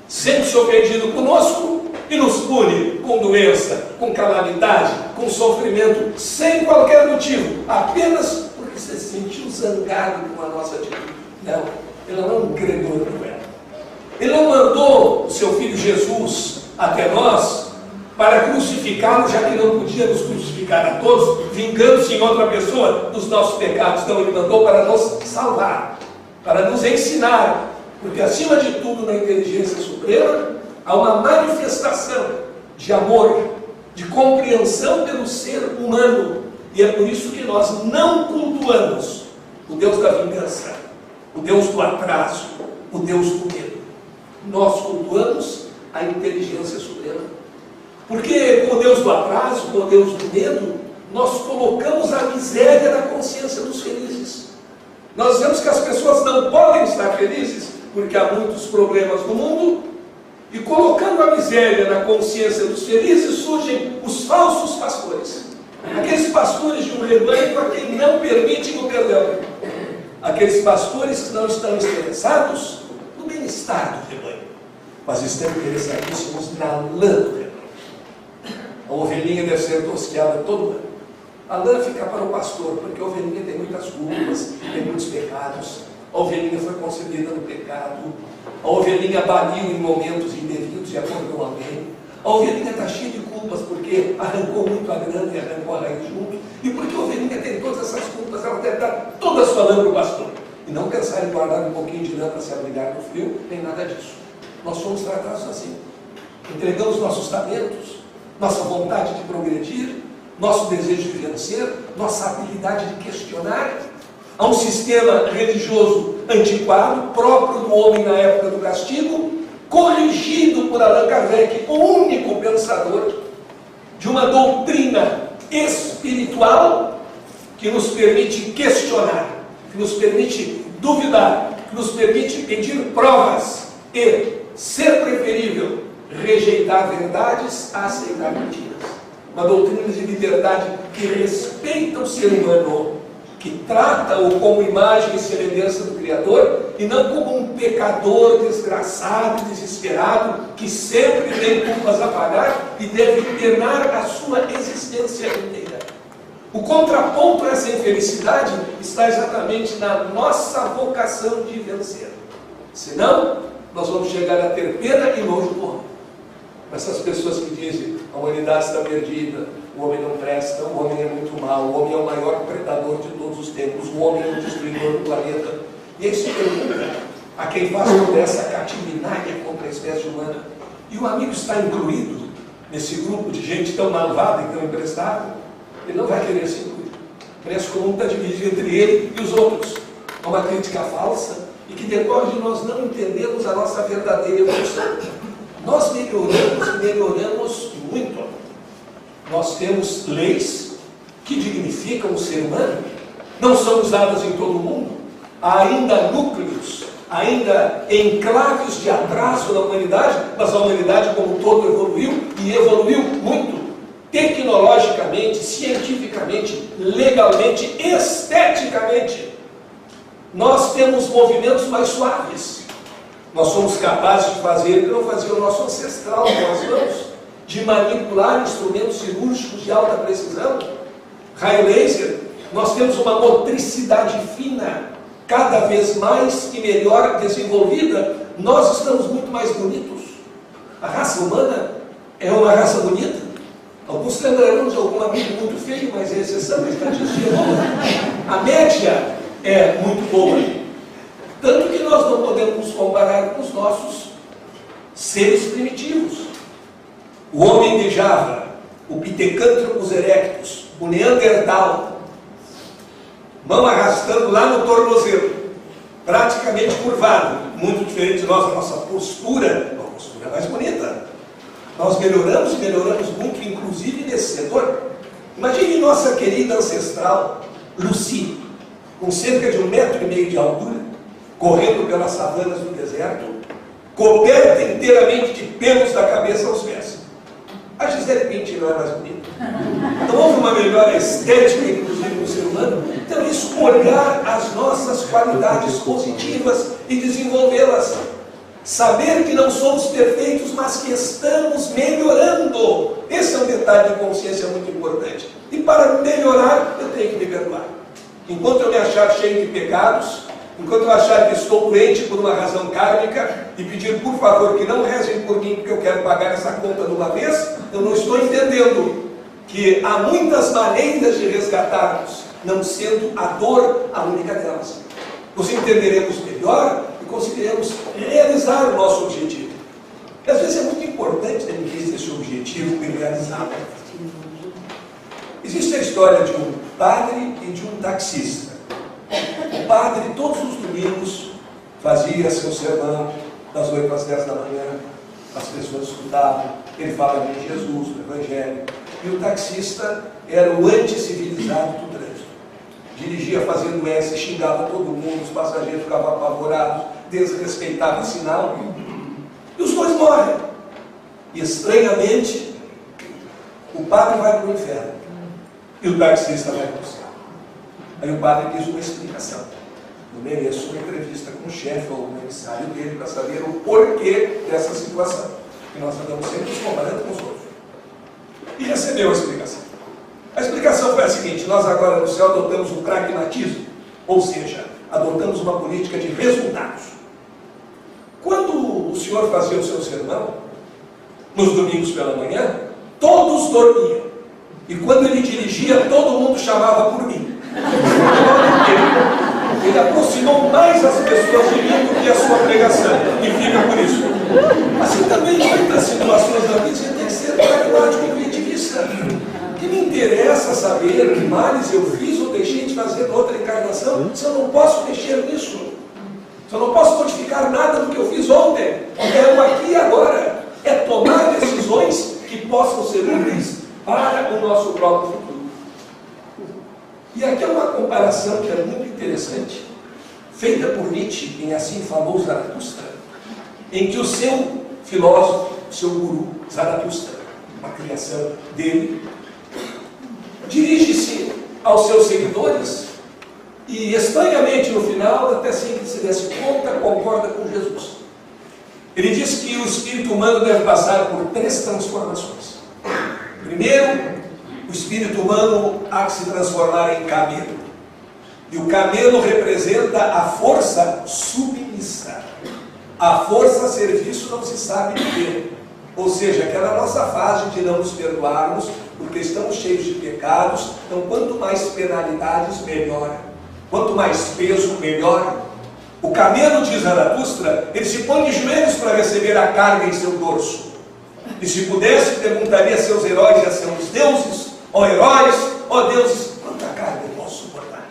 Sente-se ofendido conosco e nos pune com doença, com calamidade, com sofrimento, sem qualquer motivo, apenas você se sentiu zangado com a nossa atitude. Não, ele não é um credor cruel. Ele não mandou o seu filho Jesus até nós para crucificá-lo, já que não podia nos crucificar a todos, vingando-se em outra pessoa dos nossos pecados. Não, ele mandou para nos salvar, para nos ensinar, porque acima de tudo na inteligência suprema há uma manifestação de amor, de compreensão pelo ser humano. E é por isso que nós não cultuamos o Deus da vingança, o Deus do atraso, o Deus do medo. Nós cultuamos a inteligência suprema. Porque com o Deus do atraso, com o Deus do medo, nós colocamos a miséria na consciência dos felizes. Nós dizemos que as pessoas não podem estar felizes porque há muitos problemas no mundo, e colocando a miséria na consciência dos felizes, surgem os falsos pastores. Aqueles pastores de um rebanho a quem não permitem o perdão. Aqueles pastores que não estão interessados no bem-estar do rebanho, mas estão interessadíssimos na lã do rebanho. A ovelhinha deve ser tosqueada todo ano. A lã fica para o pastor, porque a ovelhinha tem muitas culpas, tem muitos pecados. A ovelhinha foi concebida no pecado. A ovelhinha baniu em momentos indevidos e acordou alguém. A ovelhinha está cheia de culpas porque arrancou muito a grana e arrancou a raiz junto. E porque a ovelhinha tem todas essas culpas, ela deve dar toda a sua lã para o pastor. E não pensar em guardar um pouquinho de lã para se abrigar no frio, nem nada disso. Nós somos tratados assim. Entregamos nossos talentos, nossa vontade de progredir, nosso desejo de vencer, nossa habilidade de questionar, a um sistema religioso antiquado, próprio do homem na época do castigo, corrigido por Allan Kardec, o único pensador de uma doutrina espiritual que nos permite questionar, que nos permite duvidar, que nos permite pedir provas e, ser preferível, rejeitar verdades a aceitar mentiras. Uma doutrina de liberdade que respeita o ser humano, que trata-o como imagem e semelhança do Criador, e não como um pecador desgraçado e desesperado, que sempre tem culpas a pagar e deve penar a sua existência inteira. O contraponto a essa infelicidade está exatamente na nossa vocação de vencer. Senão, nós vamos chegar a ter pena e nojo do homem. Essas pessoas que dizem a humanidade está perdida, o homem não presta, o homem é muito mau, o homem é o maior predador de todos os tempos, o homem é o destruidor do planeta. E aí se pergunta a quem faz toda essa catiminária contra a espécie humana. E o amigo está incluído nesse grupo de gente tão malvada e tão imprestável? Ele não vai querer se incluir. Parece que o mundo está dividido entre ele e os outros. É uma crítica falsa e que decorre de nós não entendermos a nossa verdadeira evolução. Nós melhoramos muito. Nós temos leis que dignificam o ser humano, não são usadas em todo o mundo. Há ainda núcleos, ainda enclaves de atraso na humanidade, mas a humanidade como um todo evoluiu, e evoluiu muito, tecnologicamente, cientificamente, legalmente, esteticamente. Nós temos movimentos mais suaves. Nós somos capazes de fazer o que não fazia o nosso ancestral com as mãos, de manipular instrumentos cirúrgicos de alta precisão, raio laser. Nós temos uma motricidade fina, cada vez mais e melhor desenvolvida. Nós estamos muito mais bonitos. A raça humana é uma raça bonita. Alguns lembrarão de algum amigo muito feio, mas é exceção, a estatística é boa. A média é muito boa. Tanto que nós não podemos nos comparar com os nossos seres primitivos. O homem de Java, o Pithecanthropus erectus, o Neandertal, mão arrastando lá no tornozelo, praticamente curvado, muito diferente de nós, a nossa postura, uma postura mais bonita. Nós melhoramos e melhoramos muito, inclusive nesse setor. Imagine nossa querida ancestral, Lucy, com cerca de 1,5 metros de altura, correndo pelas savanas do deserto, coberta inteiramente de pelos da cabeça aos pés. A Gisele Bündchen não é mais bonita. Não houve uma melhora estética, inclusive, no ser humano. Então, isso, olhar as nossas qualidades positivas e desenvolvê-las. Saber que não somos perfeitos, mas que estamos melhorando. Esse é um detalhe de consciência muito importante. E para melhorar, eu tenho que me perdoar. Enquanto eu me achar cheio de pecados, enquanto eu achar que estou doente por uma razão kármica e pedir por favor que não rezem por mim porque eu quero pagar essa conta de uma vez, eu não estou entendendo que há muitas maneiras de resgatarmos, não sendo a dor a única delas. Nos entenderemos melhor e conseguiremos realizar o nosso objetivo. E às vezes é muito importante termos esse objetivo e realizá-lo. Existe a história de um padre e de um taxista. O padre, todos os domingos, fazia seu sermão das 8 às 10 da manhã, as pessoas escutavam, ele falava de Jesus, do Evangelho. E o taxista era o anticivilizado do trânsito. Dirigia fazendo S, xingava todo mundo, os passageiros ficavam apavorados, desrespeitava o sinal. E os dois morrem. E estranhamente, o padre vai para o inferno e o taxista vai para o céu. Aí o padre quis uma explicação. Eu mereço uma entrevista com o chefe ou o emissário dele para saber o porquê dessa situação. E nós andamos sempre nos comparando com os outros. E recebeu a explicação. A explicação foi a seguinte: nós agora no céu adotamos um pragmatismo, ou seja, adotamos uma política de resultados. Quando o senhor fazia o seu sermão, nos domingos pela manhã, todos dormiam. E quando ele dirigia, todo mundo chamava por mim. Ele aproximou mais as pessoas de mim do que a sua pregação. E fica por isso. Assim também, em muitas situações da vida, você tem que ser pragmático e objetivista. O que me interessa saber que males eu fiz ou deixei de fazer noutra encarnação, se eu não posso mexer nisso. Se eu não posso modificar nada do que eu fiz ontem. É o aqui e agora. É tomar decisões que possam ser úteis para o nosso próprio futuro. E aqui é uma comparação que é muito interessante, feita por Nietzsche em Assim Falou Zaratustra, em que o seu filósofo, o seu guru, Zaratustra, uma criação dele, dirige-se aos seus seguidores e, estranhamente, no final, até sem que se desse conta, concorda com Jesus. Ele diz que o espírito humano deve passar por 3 transformações. Primeiro, o espírito humano há que se transformar em camelo. E o camelo representa a força submissa. A força a serviço não se sabe de quê. Ou seja, aquela nossa fase de não nos perdoarmos, porque estamos cheios de pecados. Então, quanto mais penalidades, melhor. Quanto mais peso, melhor. O camelo de Zaratustra, ele se põe de joelhos para receber a carga em seu dorso. E se pudesse, perguntaria a seus heróis e a seus deuses: ó heróis, ó deuses, quanta carga eu posso suportar?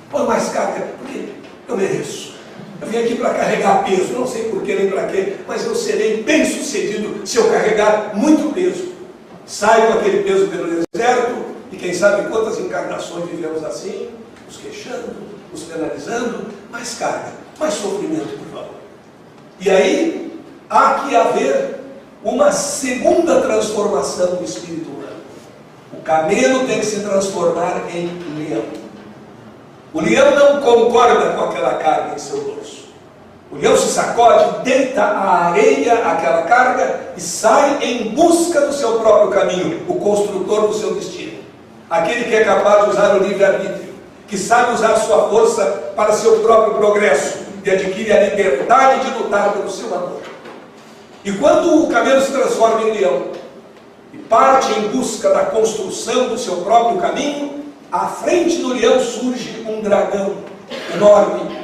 Põe mais carga, porque eu mereço. Eu vim aqui para carregar peso, não sei porquê nem para quê, mas eu serei bem sucedido se eu carregar muito peso. Saio com aquele peso pelo deserto, e quem sabe quantas encarnações vivemos assim, nos queixando, nos penalizando, mais carga, mais sofrimento, por favor. E aí, há que haver uma segunda transformação do espírito humano. O camelo tem que se transformar em leão. O leão não concorda com aquela carga em seu dorso. O leão se sacode, deita à areia aquela carga e sai em busca do seu próprio caminho, o construtor do seu destino. Aquele que é capaz de usar o livre-arbítrio, que sabe usar sua força para seu próprio progresso e adquire a liberdade de lutar pelo seu amor. E quando o camelo se transforma em leão e parte em busca da construção do seu próprio caminho, à frente do leão surge um dragão enorme,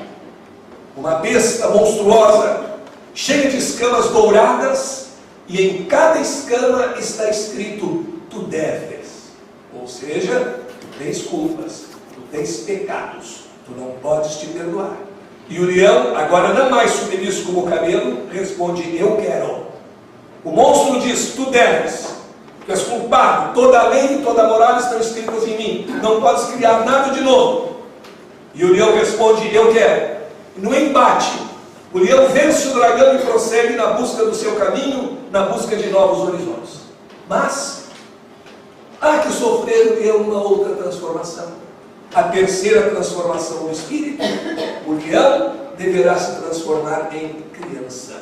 uma besta monstruosa, cheia de escamas douradas, e em cada escama está escrito: tu deves. Ou seja, tu tens culpas, tu tens pecados, tu não podes te perdoar. E o leão, agora não mais submisso como o camelo, responde: eu quero. O monstro diz: tu deves, tu és culpado, toda a lei e toda a moral estão escritas em mim, não podes criar nada de novo. E o leão responde: eu quero. No embate, o leão vence o dragão e prossegue na busca do seu caminho, na busca de novos horizontes. Mas há que sofrer o leão uma outra transformação. A terceira transformação do espírito: o leão deverá se transformar em criança.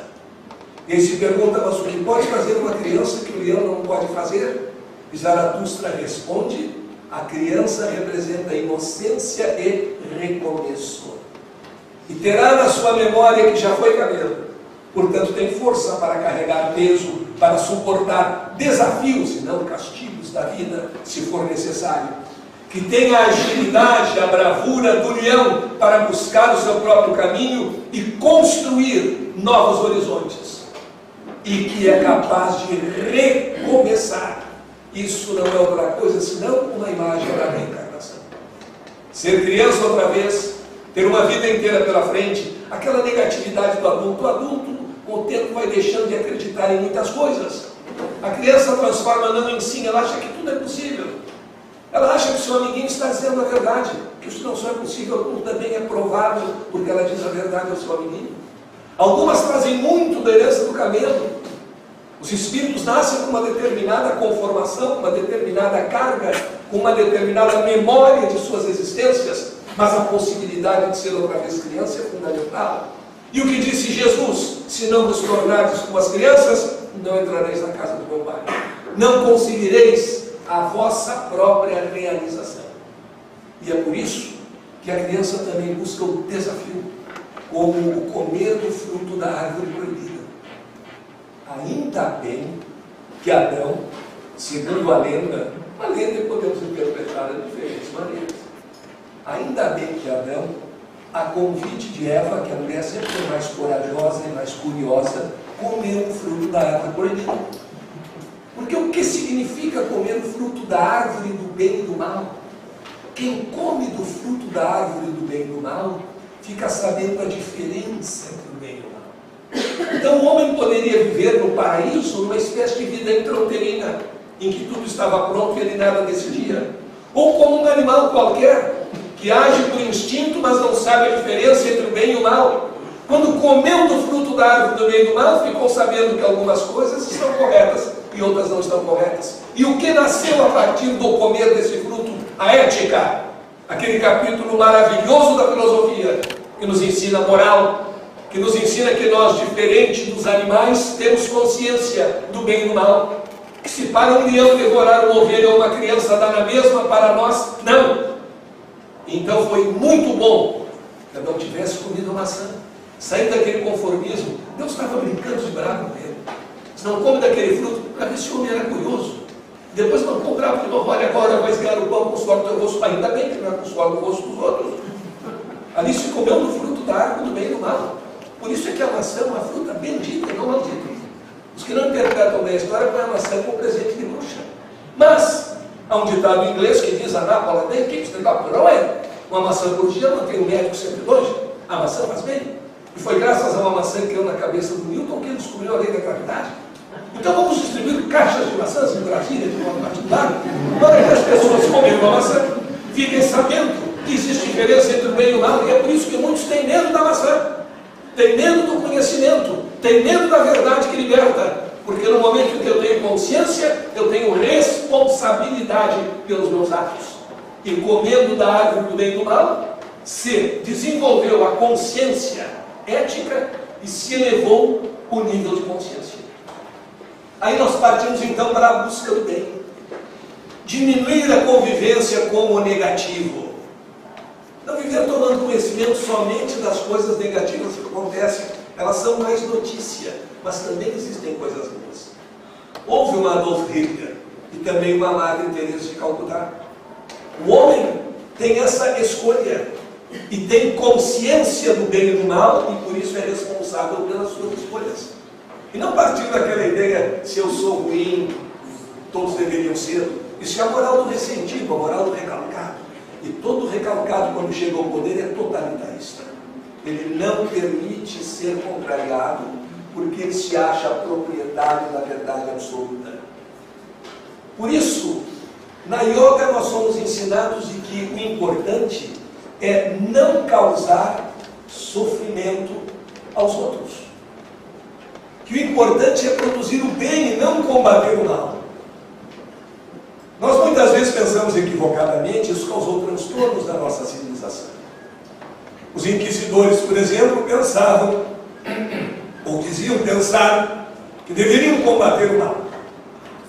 Ele se pergunta: mas o que pode fazer uma criança que o leão não pode fazer? E Zaratustra responde: a criança representa inocência e recomeço. E terá na sua memória que já foi camelo, portanto tem força para carregar peso, para suportar desafios e não castigos da vida, se for necessário. Que tem a agilidade, a bravura do leão para buscar o seu próprio caminho e construir novos horizontes. E que é capaz de recomeçar. Isso não é outra coisa senão uma imagem da reencarnação. ser criança outra vez, ter uma vida inteira pela frente, aquela negatividade do adulto. O adulto, com o tempo, vai deixando de acreditar em muitas coisas. A criança transforma, não ensina, ela acha que tudo é possível. Ela acha que o seu amiguinho está dizendo a verdade, que isso não só é possível, como também é provável, porque ela diz a verdade ao seu amiguinho. Algumas trazem muito da herança do camelo. Os espíritos nascem com uma determinada conformação, com uma determinada carga, com uma determinada memória de suas existências, mas a possibilidade de ser outra vez criança é fundamental. E o que disse Jesus? Se não vos tornardes como as crianças, não entrareis na casa do meu Pai. Não conseguireis a vossa própria realização. E é por isso que a criança também busca o desafio, como o comer do fruto da árvore proibida. Ainda bem que Adão, segundo a lenda podemos interpretar de diferentes maneiras. Ainda bem que Adão, a convite de Eva, que a mulher sempre foi mais corajosa e mais curiosa, comeu o fruto da árvore proibida. Porque o que significa comer o fruto da árvore do bem e do mal? Quem come do fruto da árvore do bem e do mal, fica sabendo a diferença entre o bem e o mal. Então o homem poderia viver no paraíso numa espécie de vida intrauterina, em que tudo estava pronto e ele nada decidia. Ou como um animal qualquer, que age por instinto, mas não sabe a diferença entre o bem e o mal. Quando comeu do fruto da árvore do bem e do mal, ficou sabendo que algumas coisas estão corretas e outras não estão corretas. E o que nasceu a partir do comer desse fruto? A ética. Aquele capítulo maravilhoso da filosofia, que nos ensina a moral, que nos ensina que nós, diferente dos animais, temos consciência do bem e do mal. Que se para um leão devorar uma ovelha ou uma criança dá na mesma, para nós, não. Então foi muito bom que eu não tivesse comido a maçã. Saindo daquele conformismo, Deus estava brincando de bravo com ele. Se não come daquele fruto, para ver se o homem era curioso. Depois não comprava de novo, olha, agora vai esgar o pão com o suor do teu rosto. Ainda bem que não é com o suor do rosto dos outros. Ali se comeu do fruto da árvore do bem e do mal. Por isso é que a maçã é uma fruta bendita e não maldita. Os que não interpretam bem a história põem a maçã como presente de bruxa. Mas há um ditado em inglês que diz: Anápola tem que não é. Uma maçã por dia mantém o médico sempre longe. A maçã faz bem. E foi graças a uma maçã que caiu na cabeça do Newton que ele descobriu a lei da gravidade. Então vamos distribuir caixas de maçãs em Brasília, de modo particular, para que as pessoas comem uma maçã, fiquem sabendo que existe diferença entre o bem e o mal. E é por isso que muitos têm medo da maçã, têm medo do conhecimento, têm medo da verdade que liberta. Porque no momento em que eu tenho consciência, eu tenho responsabilidade pelos meus atos. E comendo da árvore do bem e do mal, se desenvolveu a consciência ética e se elevou o nível de consciência. Aí nós partimos então para a busca do bem. Diminuir a convivência como negativo. Não viver tomando conhecimento somente das coisas negativas que acontecem. Elas são mais notícia, mas também existem coisas boas. Houve uma Adolf Hitler e também uma Madre Teresa de Calcutá. O homem tem essa escolha e tem consciência do bem e do mal e por isso é responsável pelas suas escolhas. E não partir daquela ideia, se eu sou ruim, todos deveriam ser. Isso é a moral do ressentido, a moral do recalcado. E todo recalcado, quando chega ao poder, é totalitarista. Ele não permite ser contrariado, porque ele se acha proprietário da verdade absoluta. Por isso, na yoga nós somos ensinados de que o importante é não causar sofrimento aos outros. Que o importante é produzir o bem e não combater o mal. Nós muitas vezes pensamos equivocadamente, isso causou transtornos na nossa civilização. Os inquisidores, por exemplo, pensavam, ou diziam pensar, que deveriam combater o mal.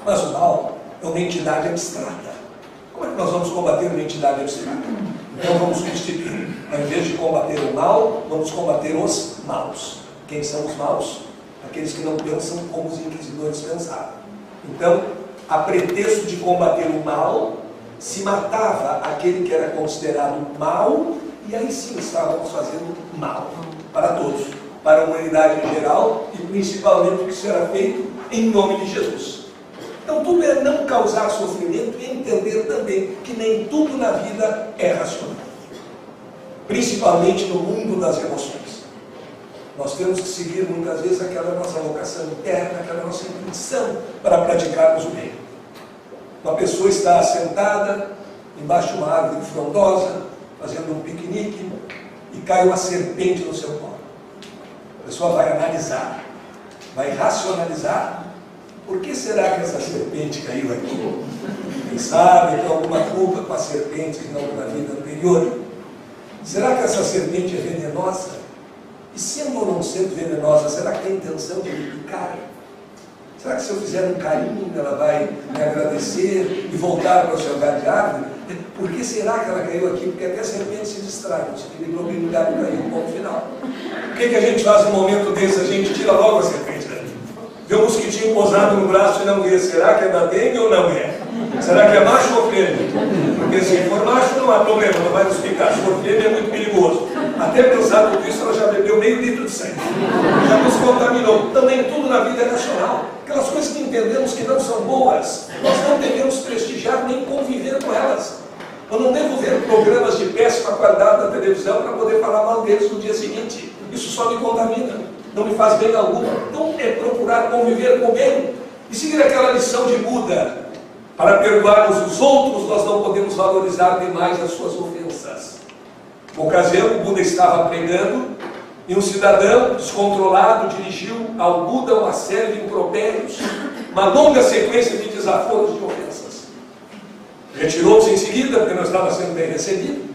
Mas o mal é uma entidade abstrata. Como é que nós vamos combater uma entidade abstrata? Então vamos substituir. Ao invés de combater o mal, vamos combater os maus. Quem são os maus? Aqueles que não pensam como os inquisidores pensavam. Então, a pretexto de combater o mal, se matava aquele que era considerado mal, e aí sim estávamos fazendo mal para todos, para a humanidade em geral, e principalmente o que será feito em nome de Jesus. Então tudo é não causar sofrimento e entender também que nem tudo na vida é racional. principalmente no mundo das emoções. Nós temos que seguir muitas vezes aquela nossa vocação interna, aquela nossa intuição para praticarmos o bem. Uma pessoa está sentada embaixo de uma árvore frondosa, fazendo um piquenique, e cai uma serpente no seu colo. A pessoa vai analisar, vai racionalizar. Por que será que essa serpente caiu aqui? Quem sabe tem alguma culpa com a serpente em alguma vida anterior? Será que essa serpente é venenosa? E sendo ou não sendo venenosa, será que tem intenção de me picar? Será que se eu fizer um carinho, ela vai me agradecer e voltar para o seu lugar de árvore? Por que será que ela caiu aqui? Porque até a serpente se distrai, se equilibrou bem no lugar de cair, ponto final. O que a gente faz no momento desse? A gente tira logo a serpente dali. Vê um mosquitinho posado no braço e não vê. Será que é da dengue ou não é? Será que é macho ou fêmea? Porque se for macho não há problema, não vai nos picar. Se for fêmea é muito perigoso. Até pensar tudo isso, ela já bebeu meio litro de sangue. Já nos contaminou. Também tudo na vida é racional. Aquelas coisas que entendemos que não são boas, nós não devemos prestigiar nem conviver com elas. Eu não devo ver programas de péssima qualidade na televisão para poder falar mal deles no dia seguinte. Isso só me contamina, não me faz bem algum. Então é procurar conviver com o bem e seguir aquela lição de Buda. Para perdoarmos os outros, nós não podemos valorizar demais as suas ofensas. Uma ocasião, o Buda estava pregando e um cidadão descontrolado dirigiu ao Buda uma série de impropérios, uma longa sequência de desaforos de ofensas. Retirou-se em seguida, porque não estava sendo bem recebido,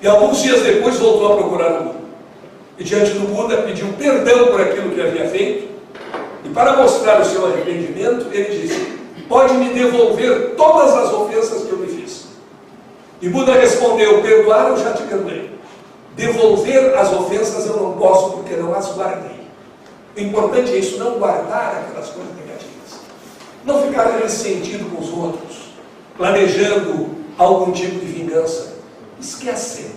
e alguns dias depois voltou a procurar o Buda. E diante do Buda pediu perdão por aquilo que havia feito, e para mostrar o seu arrependimento, ele disse: pode me devolver todas as ofensas que eu me fiz. E Buda respondeu: perdoar eu já te perdoei. Devolver as ofensas eu não posso, porque não as guardei. O importante é isso, não guardar aquelas coisas negativas. Não ficar ressentido com os outros, planejando algum tipo de vingança. Esquece.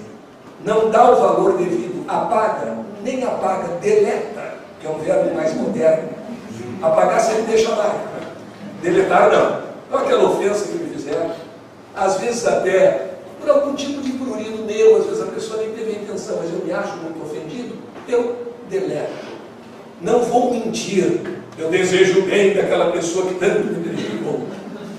Não dá o valor devido. Apaga, nem apaga, deleta, que é um verbo mais moderno. Apagar sempre deixa marca. Deletar não. Então aquela ofensa que me fizeram, às vezes até por algum tipo de prurido meu, às vezes a pessoa nem teve a intenção, mas eu me acho muito ofendido, eu deleto. Não vou mentir, eu desejo o bem daquela pessoa que tanto me prejudicou.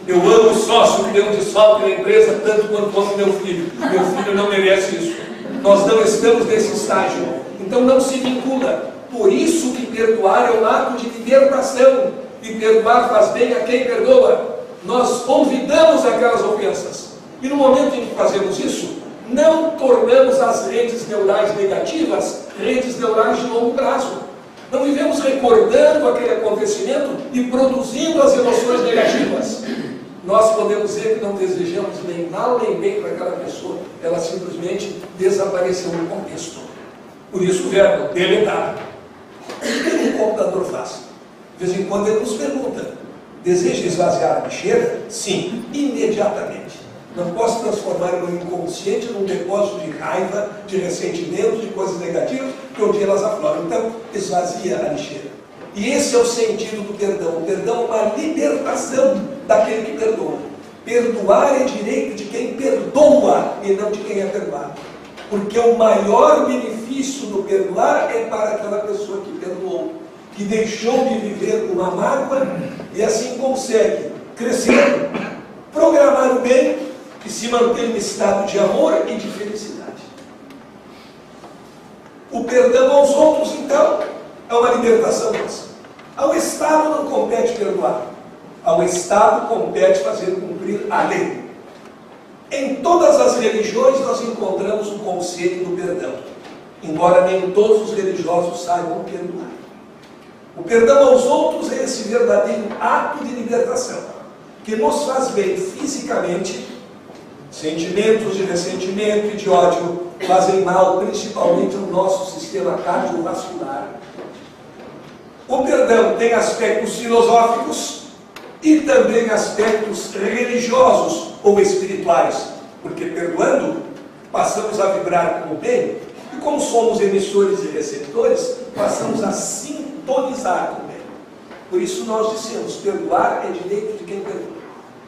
Eu amo o sócio que deu um desfalque na empresa tanto quanto fosse meu filho. Meu filho não merece isso. Nós não estamos nesse estágio. Então não se vincula. Por isso que perdoar é um ato de libertação. E perdoar faz bem a quem perdoa. Nós olvidamos aquelas ofensas. E no momento em que fazemos isso, não tornamos as redes neurais negativas redes neurais de longo prazo. Não vivemos recordando aquele acontecimento e produzindo as emoções negativas. Nós podemos dizer que não desejamos nem mal nem bem para aquela pessoa. Ela simplesmente desapareceu no contexto. Por isso o verbo deletar. O que um computador faz? De vez em quando ele nos pergunta: deseja esvaziar a lixeira? Sim, imediatamente. Não posso transformar o meu inconsciente num depósito de raiva, de ressentimento, de coisas negativas, que um dia elas afloram. Então, esvazia a lixeira. E esse é o sentido do perdão. O perdão é uma libertação daquele que perdoa. Perdoar é direito de quem perdoa e não de quem é perdoado. Porque o maior benefício do perdoar é para aquela pessoa que perdoou, que deixou de viver uma mágoa e assim consegue crescer, programar o bem e se manter em estado de amor e de felicidade. O perdão aos outros, então, é uma libertação nossa. Ao Estado não compete perdoar. Ao Estado compete fazer cumprir a lei. Em todas as religiões nós encontramos um conceito do perdão, embora nem todos os religiosos saibam perdoar. O perdão aos outros é esse verdadeiro ato de libertação, que nos faz bem fisicamente. Sentimentos de ressentimento e de ódio fazem mal, principalmente no nosso sistema cardiovascular. O perdão tem aspectos filosóficos e também aspectos religiosos ou espirituais, porque perdoando, passamos a vibrar com o bem, e como somos emissores e receptores, passamos a sintonizar com o bem. Por isso nós dissemos, perdoar é direito de quem perdoa.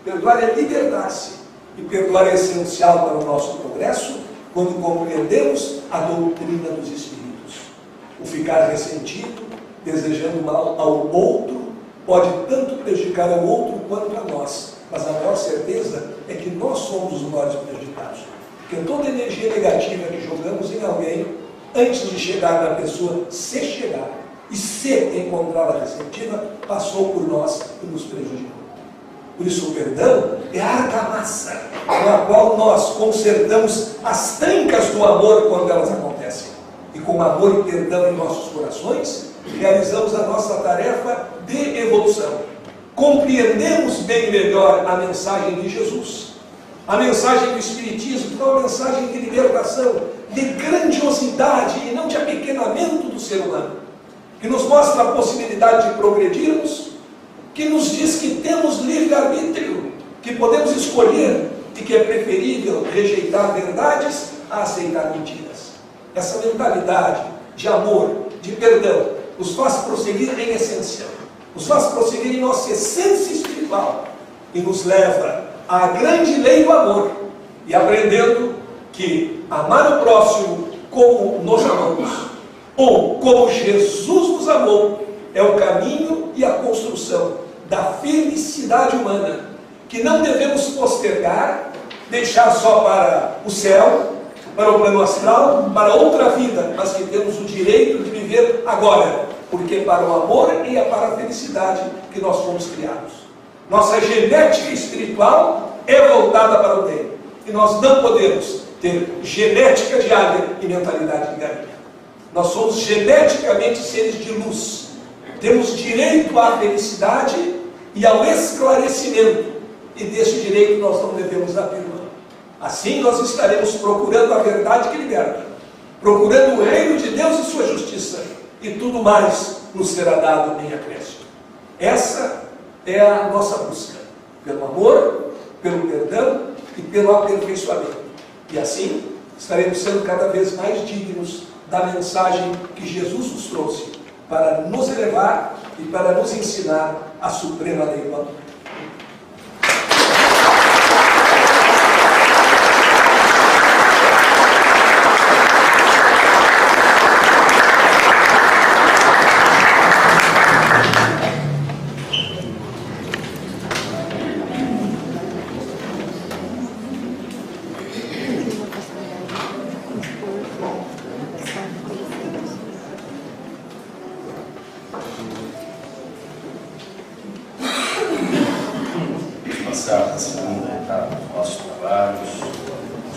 Perdoar é libertar-se. E perdoar é essencial para o nosso progresso, quando compreendemos a doutrina dos Espíritos. O ficar ressentido, desejando mal ao outro, pode tanto prejudicar ao outro quanto a nós, mas a maior certeza é que nós somos os maiores prejudicados. Porque toda energia negativa que jogamos em alguém, antes de chegar na pessoa, se chegar e ser encontrada ressentiva, passou por nós e nos prejudicou. Por isso o perdão é a argamassa com a qual nós consertamos as trancas do amor quando elas acontecem. E com amor e perdão em nossos corações, realizamos a nossa tarefa de evolução. Compreendemos bem melhor a mensagem de Jesus. A mensagem do Espiritismo, que é uma mensagem de libertação, de grandiosidade e não de apequenamento do ser humano, que nos mostra a possibilidade de progredirmos, que nos diz que temos livre-arbítrio, que podemos escolher e que é preferível rejeitar verdades a aceitar mentiras. Essa mentalidade de amor, de perdão, nos faz prosseguir em essência, nos faz prosseguir em nossa essência espiritual e nos leva à grande lei do amor, e aprendendo que amar o próximo como nos amamos, ou como Jesus nos amou, é o caminho e a construção da felicidade humana, que não devemos postergar, deixar só para o céu, para o plano astral, para outra vida, mas que temos o direito de viver agora, porque é para o amor e é para a felicidade que nós fomos criados. Nossa genética espiritual é voltada para o bem, e nós não podemos ter genética de águia e mentalidade de galinha. Nós somos geneticamente seres de luz, temos direito à felicidade e ao esclarecimento, e desse direito nós não devemos abrir mão. Assim nós estaremos procurando a verdade que liberta, procurando o reino de Deus e sua justiça, e tudo mais nos será dado em acréscimo. Essa é a nossa busca, pelo amor, pelo perdão e pelo aperfeiçoamento. E assim estaremos sendo cada vez mais dignos da mensagem que Jesus nos trouxe para nos elevar e para nos ensinar a suprema lei do amor. Passar a segunda etapa dos nossos trabalhos,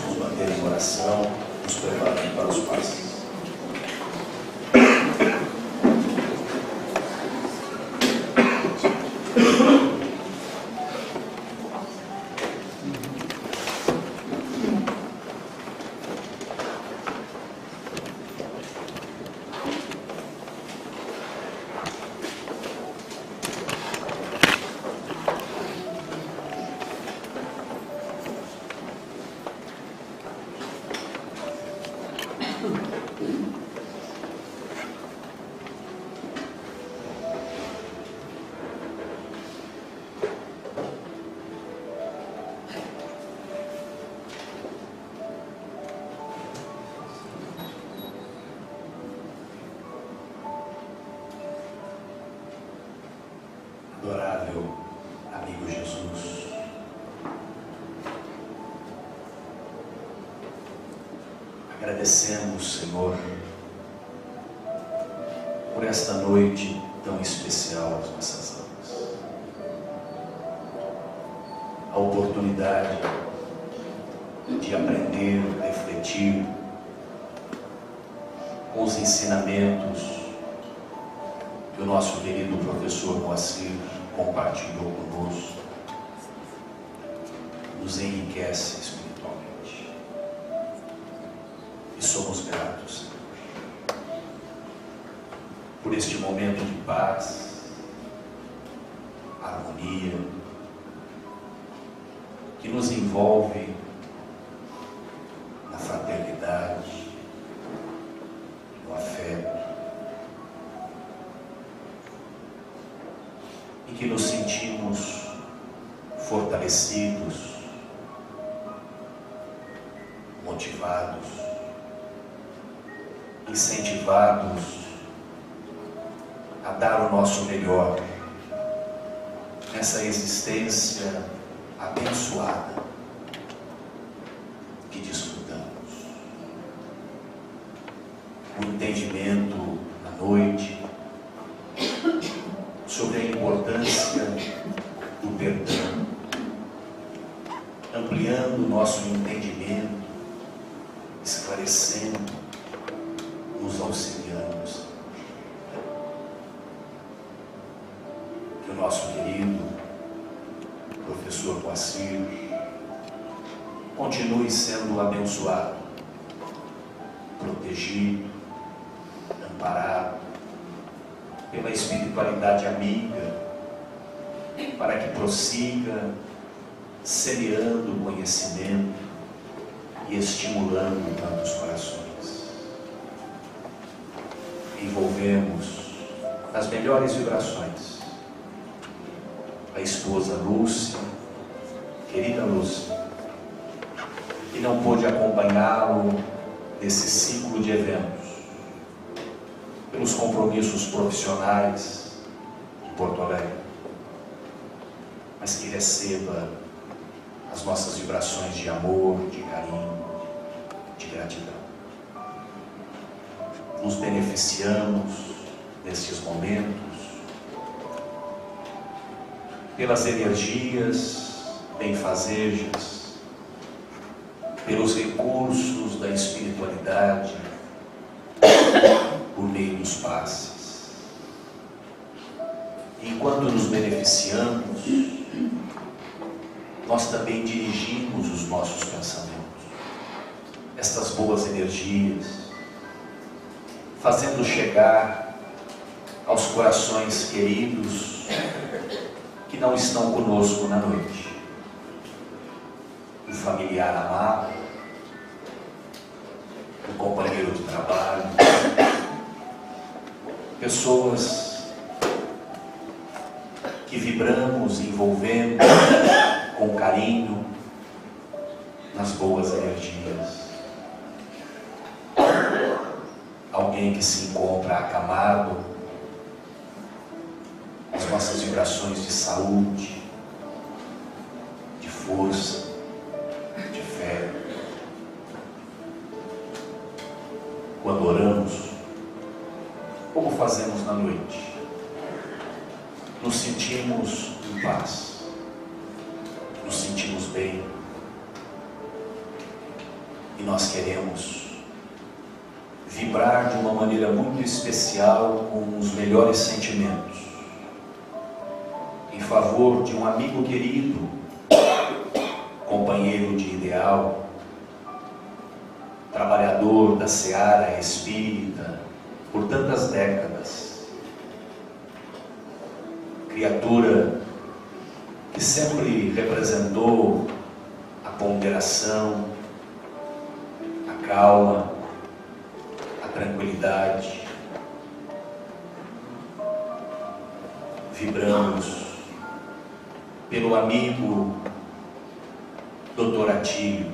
nos manter em oração, nos preparando para os passos. Adorável amigo Jesus, agradecemos, Senhor, por esta noite tão especial às nossas almas, a oportunidade de aprender, refletir com os ensinamentos que o nosso querido professor Moacir compartilhou conosco, nos enriquece espiritualmente. E somos gratos, Senhor, por este momento de paz, harmonia, que nos envolve na fraternidade, no afeto, e que nos sentimos fortalecidos, motivados, incentivados a dar o nosso melhor nessa existência abençoada que desfrutamos. O entendimento à noite sobre a importância do perdão, ampliando o nosso entendimento, esclarecendo, nos auxiliando. Que o nosso querido professor Moacir continue sendo abençoado, protegido, amparado pela espiritualidade amiga, para que prossiga semeando o conhecimento e estimulando tantos corações. Envolvemos nas melhores vibrações a esposa Lúcia, querida Lúcia, que não pôde acompanhá-lo nesse ciclo de eventos, pelos compromissos profissionais em Porto Alegre, mas que receba as nossas vibrações de amor, de carinho, de gratidão. Nos beneficiamos nestes momentos pelas energias benfazejas, pelos recursos da espiritualidade, por meio dos passes. Enquanto nos beneficiamos, nós também dirigimos os nossos pensamentos, estas boas energias, fazendo chegar aos corações queridos que não estão conosco na noite. O familiar amado, o companheiro de trabalho, pessoas que vibramos, envolvemos com carinho nas boas energias. Alguém que se encontra acamado, as nossas vibrações de saúde, de força, de fé. Quando oramos, como fazemos na noite, nos sentimos em paz, nos sentimos bem, e nós queremos vibrar de uma maneira muito especial com os melhores sentimentos em favor de um amigo querido, companheiro de ideal, trabalhador da seara espírita por tantas décadas, criatura que sempre representou a ponderação, a calma, a tranquilidade. Vibramos pelo amigo Dr. Atílio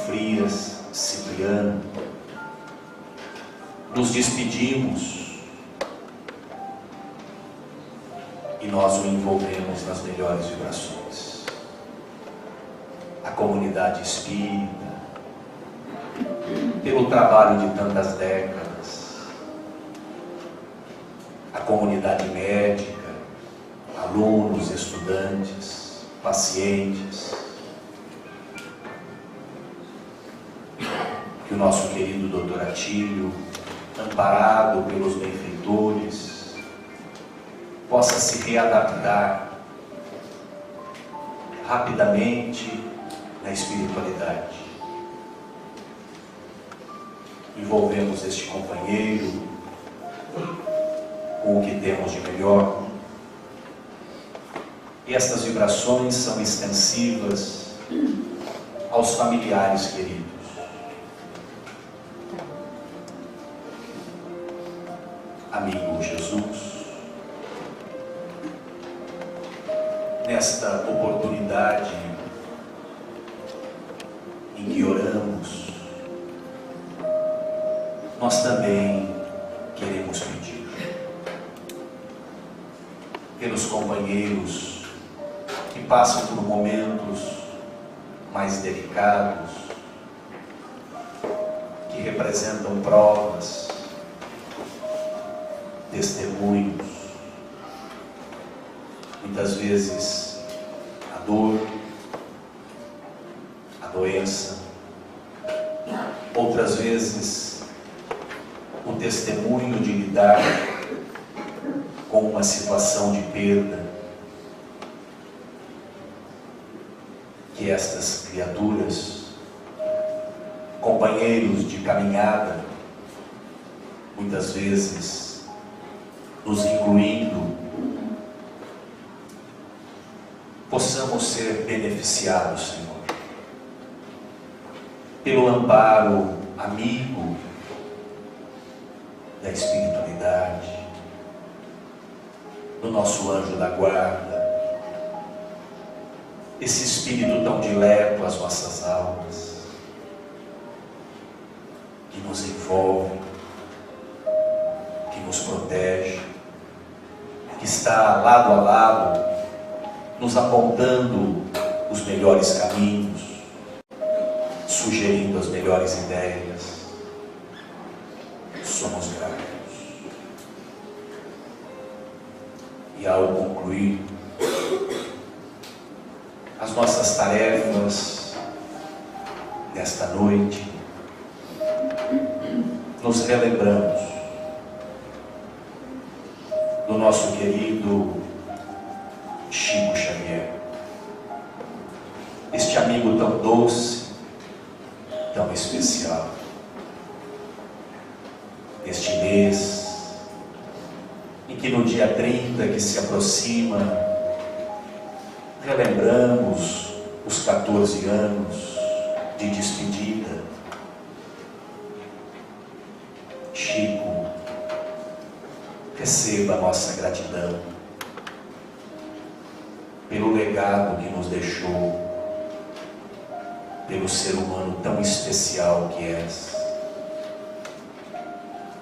Frias Cipriano. Nos despedimos e nós o envolvemos nas melhores vibrações. A comunidade espírita, pelo trabalho de tantas décadas, a comunidade médica, alunos, estudantes, pacientes, que o nosso querido Dr. Atílio, amparado pelos benfeitores, possa se readaptar rapidamente na espiritualidade. Envolvemos este companheiro com o que temos de melhor, e estas vibrações são extensivas aos familiares queridos. Amigo Jesus, nesta oportunidade em que oramos nós também queremos pedir pelos companheiros que passam por momentos mais delicados, que representam provas, testemunhos, muitas vezes a dor, a doença, outras vezes o testemunho de lidar com uma situação de perda, que estas criaturas, companheiros de caminhada, muitas vezes nos incluindo, possamos ser beneficiados, Senhor, pelo amparo amigo da espiritualidade, do nosso anjo da guarda, esse espírito tão dileto às nossas almas, que nos envolve, que nos protege, que está lado a lado, nos apontando os melhores caminhos, sugerindo as melhores ideias. Somos gratos. E ao concluir as nossas tarefas nesta noite, nos relembramos do nosso querido Chico Xavier, este amigo tão doce, tão especial. Este mês em que no dia 30 que se aproxima, relembramos os 14 anos de despedida. Chico, receba a nossa gratidão pelo legado que nos deixou, pelo ser humano tão especial que és,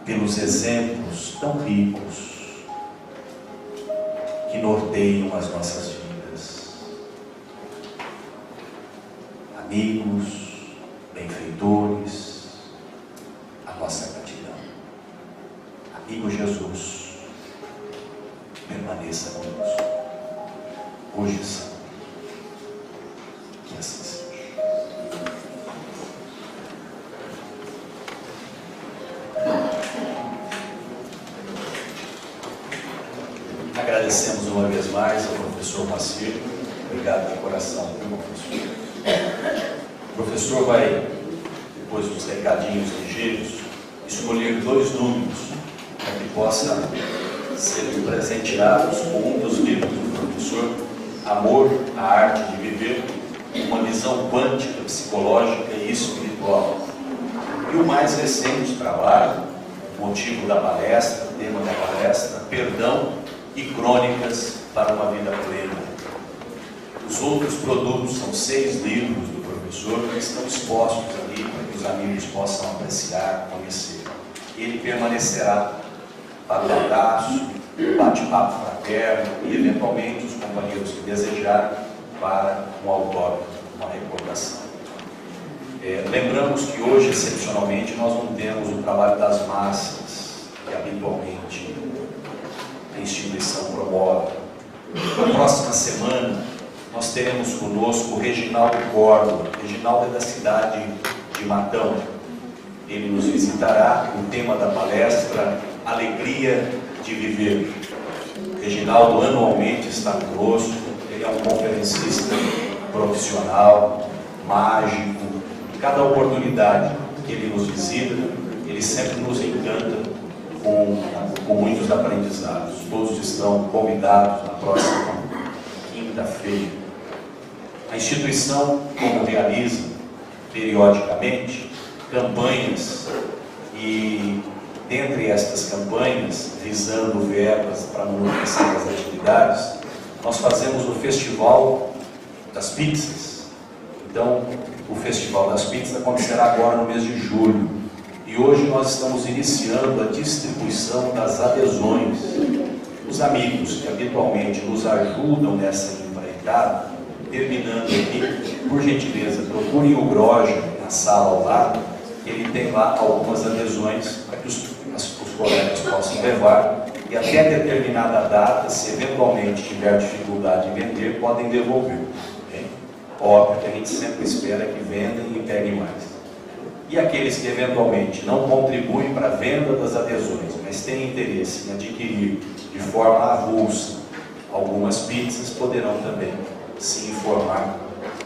pelos exemplos tão ricos que norteiam as nossas vidas. Amigos, benfeitores, a nossa gratidão. Amigo Jesus, permaneça conosco, hoje e sempre. Que assim seja. Agradecemos uma vez mais ao professor Macir. Obrigado de coração, viu, professor? O professor vai, depois dos recadinhos ligeiros, escolher 2 números para que possa ser presenteados com um dos livros do professor, Amor, a Arte de Viver, uma visão quântica, psicológica e espiritual. E o mais recente trabalho, motivo da palestra, tema da palestra, Perdão e Crônicas para uma Vida Plena. Os outros produtos são 6 livros do professor que estão expostos ali para que os amigos possam apreciar, conhecer. Ele permanecerá para o abraço, o bate-papo fraterno e, eventualmente, os companheiros que desejarem para um autógrafo, uma recordação. Lembramos que hoje, excepcionalmente, nós não temos o trabalho das massas, que habitualmente a instituição promove. Na próxima semana, nós teremos conosco o Reginaldo Córdoba. Reginaldo é da cidade de Matão. Ele nos visitará. O tema da palestra, Alegria de Viver. Reginaldo anualmente está conosco. Ele é um conferencista profissional, mágico. Em cada oportunidade que ele nos visita, ele sempre nos encanta com muitos aprendizados. Todos estão convidados na próxima quinta-feira. A instituição, como realiza periodicamente campanhas, e dentre estas campanhas, visando verbas para a manutenção das atividades, nós fazemos o Festival das Pizzas. Então, o Festival das Pizzas acontecerá agora no mês de julho. E hoje nós estamos iniciando a distribuição das adesões. Os amigos que habitualmente nos ajudam nessa empreitada, terminando aqui, por gentileza, procurem o Groja na sala ao lado, ele tem lá algumas adesões para que os colegas possam levar, e até determinada data, se eventualmente tiver dificuldade em vender, podem devolver. Okay? Óbvio que a gente sempre espera que vendam e peguem mais. E aqueles que eventualmente não contribuem para a venda das adesões, mas têm interesse em adquirir de forma avulsa algumas pizzas, poderão também se informar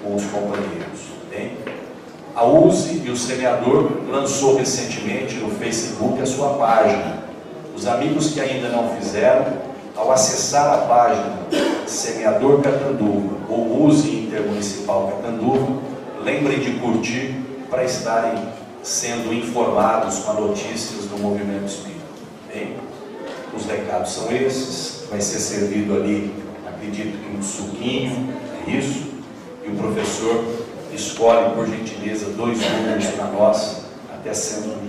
com os companheiros. Okay? A USE e o Semeador lançou recentemente no Facebook a sua página. Os amigos que ainda não fizeram, ao acessar a página Semeador Catanduva ou USE Intermunicipal Catanduva, lembrem de curtir para estarem sendo informados com as notícias do movimento espírita. Bem, os recados são esses. Vai ser servido ali, acredito que um suquinho, é isso, e o professor escolhe, por gentileza, 2 números para nós, até 115.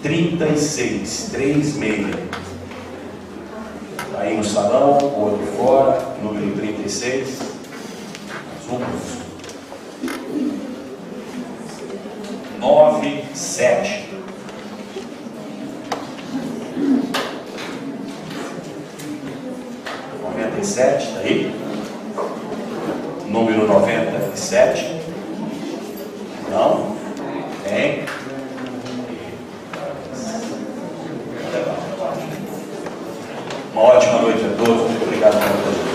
36, 36. Está aí no salão, ou aqui fora, número 36. Mais um, professor. 97. Está aí? Número 97. Não? Tem? Uma ótima noite a todos. Muito obrigado pela presença.